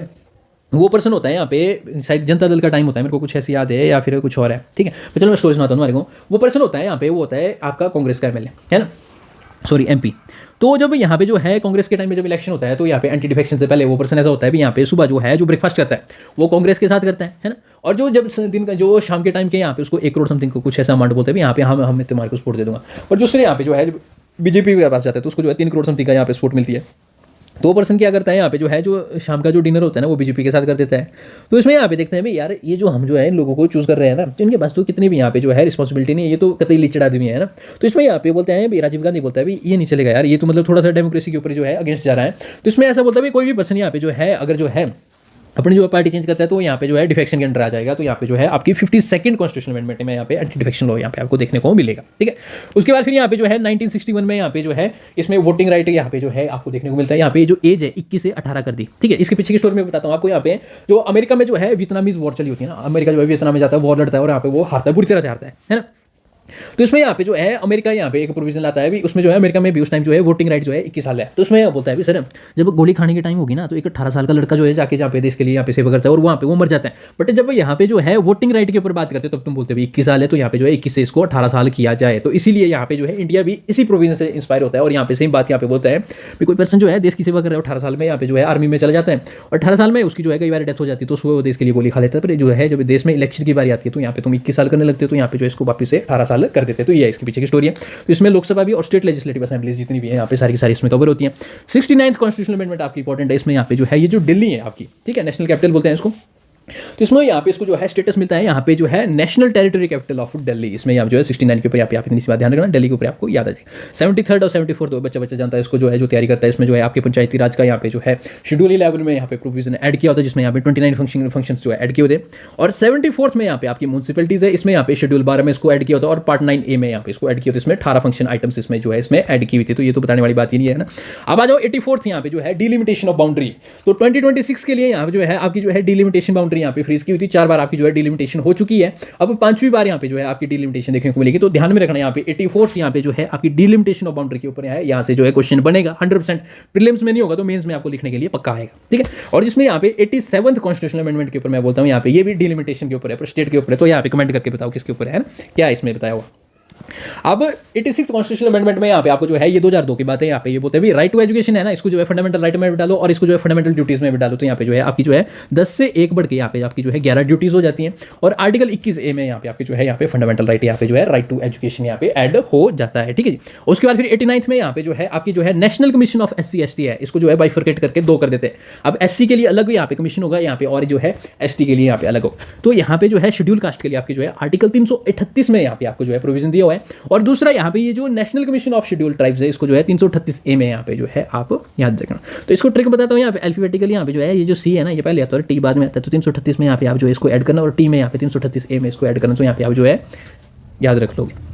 वो पर्सन होता है यहाँ पे, शायद जनता दल का टाइम होता है, मेरे को कुछ ऐसी याद है या फिर कुछ और है, ठीक है। तो चलो मैं स्टोरी सुनाता हूँ तुम्हारे को। वो पर्सन होता है यहाँ पे, वो होता है आपका कांग्रेस का एमएलए है ना, सॉरी एमपी। तो जब यहाँ पे जो है कांग्रेस के टाइम में जब इलेक्शन होता है तो यहाँ पे एंटी डिफेक्शन से पहले वो पर्सन ऐसा होता है भी यहाँ पे सुबह जो है जो ब्रेकफास्ट करता है वो कांग्रेस के साथ करता है ना। और जो जब दिन का जो शाम के टाइम के यहाँ पे उसको 1 करोड़ समथिंग को कुछ ऐसा अमाउंट बोलते हैं यहाँ पे हम तुम्हारे को सपोर्ट दे दूंगा। और दूसरे यहाँ पे जो है बीजेपी के पास जाता है तो उसको जो है 3 करोड़ समथिंग का यहाँ पे सपोर्ट मिलती है। तो वो पर्सन क्या करता है यहाँ पे जो है जो शाम का जो डिनर होता है ना वो बीजेपी के साथ कर देता है। तो इसमें यहाँ पे देखते हैं भाई यार ये जो हम जो है इन लोगों को चूज कर रहे हैं ना, तो इनके पास तो कितनी भी यहाँ पे जो है रिस्पॉन्सिबिलिटी नहीं है, ये तो कतई लिचड़ आदमी है ना। तो इसमें यहाँ पे बोलते हैं भाई राजीव गांधी बोलता है भाई ये नहीं चलेगा यार, ये तो मतलब थोड़ा सा डेमोक्रेसी के ऊपर जो है अगेंस्ट जा रहा है। तो इसमें ऐसा बोलता है भाई कोई भी पर्सन यहाँ पे जो है अगर जो है अपनी जो पार्टी चेंज करता है तो यहाँ पे जो है डिफेक्शन के अंडर आ जाएगा। तो यहाँ पे जो है आपकी 52nd कॉन्स्टिट्यूशनल अमेंडमेंट में यहाँ पे एंटी डिफेक्शन लॉ यहाँ पे आपको देखने को मिलेगा, ठीक है। उसके बाद फिर यहाँ पे जो है 1961 में यहाँ पे जो है इसमें वोटिंग राइट यहाँ पे जो है आपको देखने को मिलता है। यहाँ पे जो एज है 21 से 18 कर दी, ठीक है। इसके पीछे की स्टोरी में बताता हूँ आपको। यहाँ पे जो अमेरिका में जो है वियतनामीज वॉर चली होती है ना, अमेरिका जो है वियतनाम में जाता है, वॉर लड़ता है और यहाँ पे वो हारता है, बुरी तरह से हारता है ना। तो इसमें यहाँ पे जो है अमेरिका यहाँ पे एक प्रोविजन लाता है भी, उसमें जो है अमेरिका में भी उस टाइम जो है वोटिंग राइट जो है 21 साल है। तो उसमें बोलता है भी सर जब गोली खाने की टाइम होगी ना तो एक 18 साल का लड़का जो है जाके जहाँ पे देश के लिए यहाँ पे सेवा करता है और वहाँ पे वो मर जाता है। बट जब यहाँ पे जो है वोटिंग राइट के ऊपर बात करते हैं तब तुम बोलते हैं 21 साल है, तो यहाँ पे जो है 21 से इसको 18 साल किया जाए। तो इसीलिए यहाँ पे जो है इंडिया भी इसी प्रोविजन से इंस्पायर होता है। और यहाँ पे सेम बात यहाँ पे बोलता है कि कोई पर्सन जो है देश की सेवा कर रहा है 18 साल में यहाँ पे जो है आर्मी में चला जाता है और 18 साल में उसकी जो है कई बार डेथ हो जाती है तो उसको देश के लिए गोली खा लेता है। पर जो है जब देश में इलेक्शन की बारी आती है तो यहाँ पे तुम 21 साल करने लगते हो तो यहाँ पे जो इसको वापस से 18 साल कर देते हैं। तो ये इसके पीछे की स्टोरी है। तो इसमें लोकसभा भी और स्टेट लेजिस्लेटिव असेंबलीज जितनी भी है यहाँ पे सारी की सारी इसमें कवर होती हैं। 69th कॉन्स्टिट्यूशनल अमेंडमेंट आपकी इंपॉर्टेंट है। इसमें यहाँ पे जो है ये जो दिल्ली है आपकी, ठीक है, नेशनल कैपिटल बोलते हैं इसको। तो इसमें यहाँ पे इसको जो है स्टेटस मिलता है यहाँ पे जो है national territory capital of Delhi. इसमें यहाँ जो है 69 के ऊपर यहाँ पे आप इतनी सी बात ध्यान रखना, दिल्ली के ऊपर आपको याद आ जाएगा। 73rd और 74th तो बच्चा जानता है इसको जो है जो तैयारी करता है। इसमें जो है आपके पंचायती राज का यहाँ पे जो है शेड्यूल 11 में यहाँ पे प्रोविजन ऐड किया होता है जिसमें यहाँ पे 29 फंक्शन जो है ऐड किए होते हैं। और 74th में यहाँ पे आपकी म्यूनसिपलिटीज है, इसमें यहाँ पे शेड्यूल 12 में इसको ऐड किया होता है और पार्ट 9A में यहाँ पे इसको ऐड किया होता है। इसमें 18 फंक्शन आइटम्स इसमें जो है इसमें ऐड की हुई थी। तो ये तो बताने वाली बात ही नहीं है ना। अब आ जाओ 84th यहाँ पे जो है डिलिमिटेशन ऑफ बाउंड्री। तो 2026 के लिए यहाँ पे जो है आपकी जो है डिलिमिटेशन बाउंड्री यहाँ पे फ्रीज की हुई थी। 4 बार आपकी जो है डिलिमिटेशन हो चुकी है, अब 5वीं बार यहाँ पे जो है आपकी डिलिमिटेशन देखने को मिलेगी। तो ध्यान में रखना यहाँ पे 84th यहाँ पे जो है आपकी डिलिमिटेशन ऑफ बाउंड्री के ऊपर है, यहाँ से जो है क्वेश्चन बनेगा 100%। प्रीलिम्स में नहीं होगा तो मेंस में आपको लिखने के लिए पक्का आएगा, ठीक है। और जिसमें यहाँ पे 87th कॉन्स्टिट्यूशनल अमेंडमेंट के ऊपर मैं बोलता हूँ यहाँ पे ये भी डिलिमिटेशन के ऊपर है, स्टेट के ऊपर है। तो यहाँ पे कमेंट करके बताओ किसके ऊपर है, क्या इसमें बताया हुआ। अब 86th कॉन्स्टिट्यूशनल अमेंडमेंट में यहाँ पे आपको जो है ये 2002 की बात है। यहाँ पे ये बोलते हैं राइट टू एजुकेशन है ना, इसको जो है फंडामेंटल राइट में भी डालो और इसको जो है फंडामेंटल ड्यूटीज में भी डालो। तो यहाँ पे जो है आपकी जो है 10 से 1 बढ़ के यहाँ पे आपकी जो है 11 ड्यूटीज हो जाती हैं। और आर्टिकल 21A में यहाँ पे आपकी जो है यहाँ पे फंडामेंटल राइट यहाँ पे जो है राइट टू एजुकेशन यहाँ पे ऐड हो जाता है, ठीक है जी। उसके बाद फिर 89th में यहाँ पे जो है आपकी जो है national commission of SC ST है, इसको जो है बाइफरकेट करके 2 कर देते हैं। अब SC के लिए अलग यहाँ पे कमीशन होगा यहाँ पे और जो है ST के लिए यहाँ पे अलग होगा। तो यहाँ पे जो है शेड्यूल कास्ट के लिए आपकी जो है आर्टिकल 338 में यहाँ पे आपको जो है प्रोविजन दिया हुआ है। और दूसरा यहाँ पे ये जो national commission of schedule tribes है इसको जो है 338A में यहाँ पे जो है आप याद रखना। तो इसको ट्रिक बताता हूँ यहाँ पे अल्फाबेटिकली यहाँ पे जो है ये जो C है ना ये पहले आता है, T बाद में आता है। तो 338 में यहाँ पे आप जो है इसको ऐड करना और T में यहाँ पे 338A में इसको ऐड करना। तो यहाँ पे आप जो है याद रख लोगे।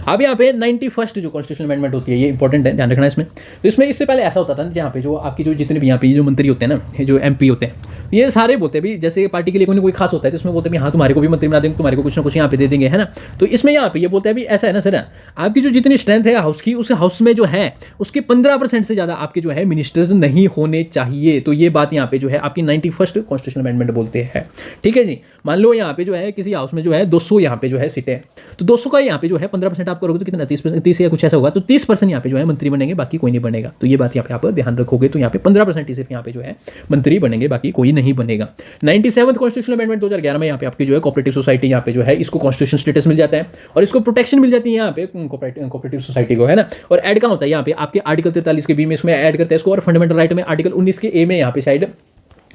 अब यहाँ पे 91st जो कॉन्स्टिट्यूशनल अमेंडमेंट होती है, ये इंपॉर्टेंट है, ध्यान रखना इसमें। तो इसमें इससे पहले ऐसा होता था ना, जहाँ पे जो आपकी जो जितने भी यहाँ पे जो मंत्री होते हैं ना, ये जो MP होते हैं, ये सारे बोलते हैं भी, जैसे पार्टी के लिए कोई ना कोई खास होता है तो इसमें बोलते हैं हाँ तुम्हारे को भी मंत्री बना देंगे, तुम्हारे को कुछ ना कुछ यहाँ पे दे देंगे, है ना। तो इसमें यहाँ पे ये बोलता है भी ऐसा है ना सर, आपकी जो जितनी स्ट्रेंथ है हाउस की, उस हाउस में जो है उसके 15% से ज़्यादा आपके जो है मिनिस्टर्स नहीं होने चाहिए। तो ये बात यहाँ पे जो है आपकी 91st कॉन्स्टिट्यूशनल अमेंडमेंट बोलते हैं, ठीक है जी। मान लो यहाँ पे जो है किसी हाउस में जो है 200 यहाँ पे जो है सीटें, तो 200 का यहाँ पे जो है 15% आप करोगे तो कितना 30% या कुछ ऐसा होगा, तो 30% यहाँ पे जो है मंत्री बनेंगे, बाकी कोई नहीं बनेगा। तो ये बात यहाँ पे आप ध्यान रखोगे, तो यहाँ पे 15% ही सिर्फ यहाँ पे जो है मंत्री बनेंगे, बाकी कोई नहीं बनेगा। 97th कॉन्स्टिट्यूशनल अमेंडमेंट 2011 में यहाँ पे आपकी जो है कोऑपरेटिव सोसाइटी यहाँ पे जो है इसको कॉन्स्टिट्यूशन स्टेटस मिल जाता है और इसको प्रोटेक्शन मिल जाती है यहाँ पे कोऑपरेटिव सोसाइटी को, है ना। और ऐड कहाँ होता है यहाँ पे आपके आर्टिकल 43 के बी में इसमें ऐड करते हैं इसको, और फंडामेंटल राइट में आर्टिकल 19 के ए में यहाँ पे शायद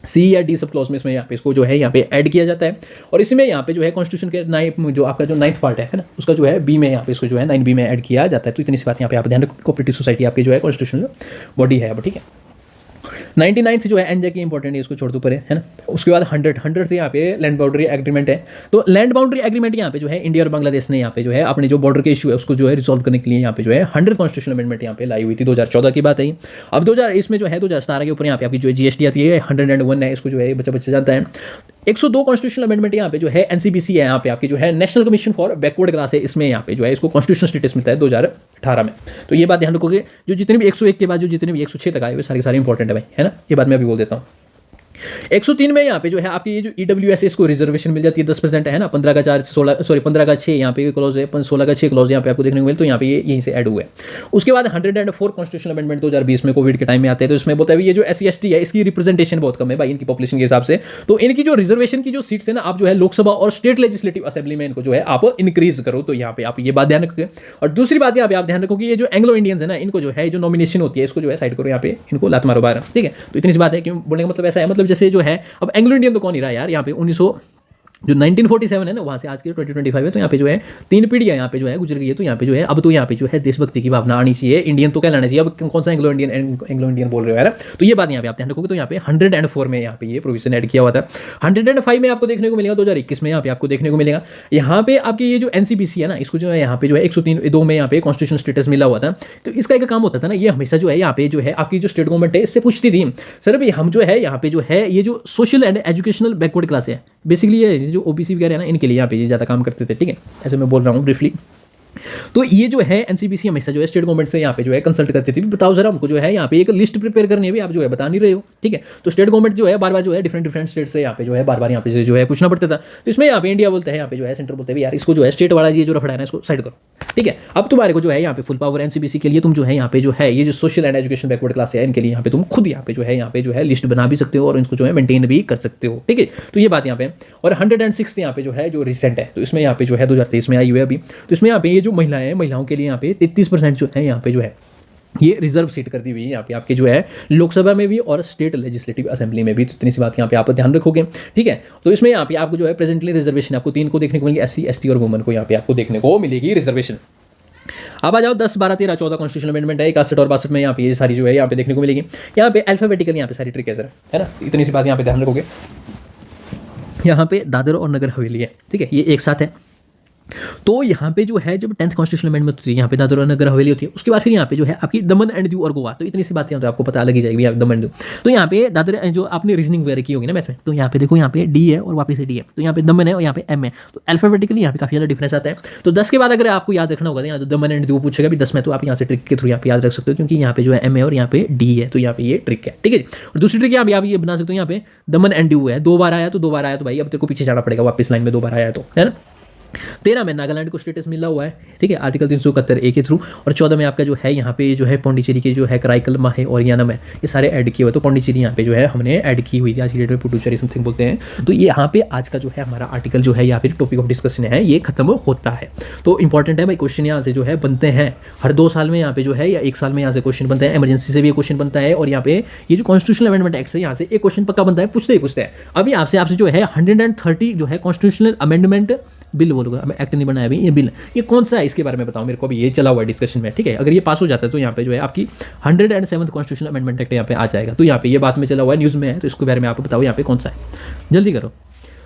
C या D सब क्लॉज में इसमें यहाँ पे इसको जो है यहाँ पे ऐड किया जाता है। और इसमें यहाँ पे जो है कॉन्स्टिट्यूशन के जो आपका जो 9th पार्ट है ना, उसका जो है B में यहाँ पे इसको जो है 9B में ऐड किया जाता है। तो इतनी सी बात यहाँ पे आप ध्यान रखो, कोऑपरेटिव सोसाइटी आपकी जो है कॉन्स्टिट्यूशनल बॉडी है अब, ठीक है। 99 जो है एनजे की इंपॉर्टेंट है, इसको छोड़ दो परे, है ना। उसके बाद 100 से यहाँ पे लैंड बाउंड्री एग्रीमेंट है। तो लैंड बाउंड्री एग्रीमेंट यहाँ पे जो है इंडिया और बांग्लादेश ने यहाँ पे जो है अपने जो बॉर्डर के इशू है उसको जो है रिजॉल्व करने के लिए यहाँ पे जो है 100 कॉन्स्टिट्यूशनल अमेंडमेंट यहाँ पे लाई हुई थी, 2014 की बात है। अब 2000 इसमें जो है 2017 के ऊपर यहाँ पे आपकी जो GST आती है 101 है, इसको जो है बच्चा जानता है। 102 कॉन्स्टिट्यूशनल अमेंडमेंट यहाँ पे जो है NCBC है, यहाँ पे आपकी जो है national commission for backward class है, इसमें यहाँ पे जो है इसको कॉन्स्टिट्यूशनल स्टेटस मिलता है 2018 में। तो ये बात ध्यान रखोगे, जो जितने भी 101 के बाद जो जितने भी 106 तक आए हुए सारे इंपॉर्टेंट है भाई, है ना। ये बात मैं अभी बोल देता हूँ। 103 में यहाँ पे जो है आपकी ये जो EWS इसको रिजर्वेशन मिल जाती है 10%, है ना। 15 का 4 16 सॉरी 15 का 6 यहाँ पे क्लॉज है, 16 का 6 क्लॉज यहाँ पे आपको देखने को मिले, तो यहाँ पे ये यहीं से ऐड हुए। उसके बाद 104 कॉन्स्टिट्यूशनल अमेंडमेंट 2020 में कोविड के टाइम में आते हैं। तो इसमें बोलता है ये जो SC/ST है इसकी रिप्रेजेंटेशन बहुत कम है भाई इनकी पॉपुलेशन के हिसाब से, तो इनकी जो रिजर्वेशन की जो सीट्स है ना, आप जो है लोकसभा और स्टेट लेजिस्लेटिव असेंबली में इनको जो है आप इंक्रीज करो। तो यहाँ पे आप ये बात ध्यान रखोगे। और दूसरी बात यहाँ पे आप ध्यान रखो कि ये जो एंग्लो इंडियंस है ना, इनको जो है जो नॉमिनेशन होती है इसको जो है साइड करो, यहाँ पे इनको लात मारो बाहर, ठीक है। तो इतनी सी बात है, क्यों बोलने का मतलब ऐसा है, मतलब जैसे जो है अब एंग्लो इंडियन तो कौन ही रहा यार, यहाँ पे 1947 है ना, वहाँ से आज के 2025 है, तो यहाँ पे जो है 3 पीढ़ियाँ यहाँ पे जो है गुजर गई है। तो यहाँ पे जो है अब तो यहाँ पे जो है देशभक्ति की भावना आनी चाहिए, इंडियन तो कहलाना चाहिए। अब कौन सा एंग्लो इंडियन बोल रहे हो यार। तो ये बात यहाँ पे आप ध्यान रखोगे। तो यहाँ पे 104 में यहाँ पे ये प्रोविजन ऐड किया हुआ था। 105 में आपको देखने को मिलेगा 2021 में यहाँ पे आपको देखने को मिलेगा। यहाँ पे आपकी ये जो NCBC है ना, इसको जो है यहाँ पे जो है 103(2) में यहाँ पे कॉन्स्टिट्यूशन स्टेटस मिला हुआ था। तो इसका एक काम होता था ना, ये हमेशा जो है यहाँ पे जो है आपकी जो स्टेट गवर्नमेंट है इससे पूछती थी, सर भाई हम जो है यहाँ पे जो है ये जो social and educational backward class है, बेसिकली ये जो OBC वगैरह है ना, इनके लिए यहाँ पे ये ज़्यादा काम करते थे, ठीक है। ऐसे मैं बोल रहा हूँ ब्रीफली। तो ये जो है NCBC हमेशा जो है स्टेट गवर्नमेंट से यहाँ पे जो है कंसल्ट करती थी, बताओ जरा हमको जो है यहाँ पे एक लिस्ट प्रिपेयर करनी है, भी आप जो है बता नहीं रहे हो, ठीक है। तो स्टेट गवर्नमेंट जो है बार बार जो है डिफरेंट स्टेट से यहाँ पे जो है बार यहाँ पे जो है पूछना पड़ता था। तो इसमें यहाँ पे इंडिया बोलता है, यहाँ पे जो है सेंटर बोलते हैं यार इसको जो है स्टेट वाला ये जो रफड़ा है ना इसको साइड करो, ठीक है। अब तुम्हारे को जो है यहाँ पे फुल पावर NCBC के लिए तुम जो है यहाँ पे जो है ये जो social and education backward class है इनके लिए यहाँ पे तुम खुद यहाँ पे जो है लिस्ट बना भी सकते हो और इनको जो है मेंटेन भी कर सकते हो, ठीक है। तो ये बात यहाँ पे। और 106 यहाँ पे जो है जो रिसेंट है, तो इसमें यहाँ पे जो है 2023 में आई हुई है अभी। तो इसमें यहाँ पे ये जो महिलाओं के लिए यहाँ पे 33% जो है यहाँ पे जो है ये रिजर्व सीट कर दी हुई है यहाँ पे आपके जो है लोकसभा में भी और स्टेट लेजिस्लेटिव असेंबली में भी। तो इतनी सी बात यहाँ पे आप ध्यान रखोगे, ठीक है। तो इसमें यहाँ पे आपको जो है प्रेजेंटली रिजर्वेशन आपको 3 को देखने को मिलेगी, SC ST और वुमेन को यहाँ पे आपको देखने को मिलेगी रिजर्वेशन। अब आ जाओ 10 12 13 14 कॉन्स्टिट्यूशनल अमेंडमेंट है, 61 और 62 में यहाँ पे ये सारी जो है यहाँ पे देखने को मिलेगी। यहाँ पे अल्फाबेटिकल यहाँ पे सारी ट्रिक है ना। इतनी सी बात यहाँ पे ध्यान रखोगे। यहाँ पे दादर और नगर हवेली है, ठीक है, ये एक साथ है। तो यहाँ पे जो है जब 10th कॉन्स्टिट्यूशनल अमेंडमेंट होती है यहाँ पे दादर और नगर हवेली होती है। उसके बाद फिर यहाँ पे जो है आपकी दमन एंड दीव और गोवा। तो इतनी सी बातें तो आपको पता लग ही जाएगी दमन एंड दीव। तो यहाँ पे दादर जो आपने रीजनिंग वगैरह की होगी ना मैथ में, तो यहाँ पे देखो यहाँ पे D है और वापस से D है, तो यहाँ पे दमन है और यहाँ पे M है। तो अल्फाबेटिकली यहाँ पे काफी ज़्यादा डिफरेंस आता है। तो 10 के बाद अगर आपको याद रखना होगा यहाँ तो दमन एंड दीव पूछेगा भी 10 में, तो आप यहाँ से ट्रिक के थ्रू यहाँ पे याद रख सकते हो, क्योंकि यहाँ पे जो है M है और यहाँ पे D है, तो यहाँ पे ये ट्रिक है, ठीक है। और दूसरी ट्रिक यहाँ पे आप ये बना सकते हो, यहाँ पे दमन एंड दीव है, 2 बार आया तो भाई अब तेरे को पीछे जाना पड़ेगा वापस लाइन में 2 बार आया तो, है ना। 13 में नागालैंड को स्टेटस मिला हुआ है, ठीक है, आर्टिकल 371A के थ्रू। और 14 में आपका जो है यहाँ पे जो है पौंडीचेरी के जो है कराईकल, माहे और यानम है, ये सारे ऐड किए हुए। तो पौंडीचेरी यहाँ पे जो है हमने ऐड की हुई थी, आज की डेट में पुडुचेरी समथिंग बोलते हैं। तो ये यहाँ पे आज का जो है हमारा आर्टिकल जो है या फिर टॉपिक ऑफ डिस्कशन है ये खत्म होता है। तो इंपॉर्टेंट है भाई, क्वेश्चन यहाँ से जो है बनते हैं हर 2 साल में यहाँ पे जो है या 1 साल में यहाँ से क्वेश्चन बनता है। इमरजेंसी से भी क्वेश्चन बनता है और यहाँ पे ये जो कॉन्स्टिट्यूशनल अमेंडमेंट एक्ट है यहाँ से एक क्वेश्चन पक्का बनता है, पूछते हैं। अभी आपसे जो है 130 जो है कॉन्स्टिट्यूशनल अमेंडमेंट बिल बोलूँगा, मैं एक्ट नहीं बनाया अभी, ये बिल ये कौन सा है इसके बारे में बताओ मेरे को, अभी ये चला हुआ है डिस्कशन में, ठीक है। अगर ये पास हो जाता है तो यहाँ पे जो है आपकी 107th कॉन्स्टिट्यूशनल अमेंडमेंट एक्ट यहाँ पे आ जाएगा। तो यहाँ पे ये बात में चला हुआ है, न्यूज़ में है, तो इसके बारे में आप बताओ यहाँ पे कौन सा है, जल्दी करो।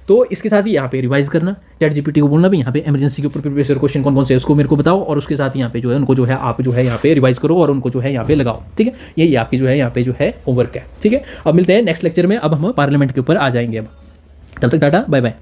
तो इसके साथ ही यहाँ पे रिवाइज करना, चैट जीपीटी को बोलना भी यहाँ पे इमरजेंसी के ऊपर प्रीवियस ईयर क्वेश्चन कौन कौन से है उसको मेरे को बताओ, और उसके साथ यहाँ पे जो है उनको जो है आप जो है यहाँ पे रिवाइज करो और उनको जो है यहाँ पे लगाओ। ठीक है, यही आपकी जो है यहाँ पे जो है होमवर्क है। ठीक है, अब मिलते हैं नेक्स्ट लेक्चर में, अब हम पार्लियामेंट के ऊपर आ जाएंगे। अब तब तक टाटा बाय बाय।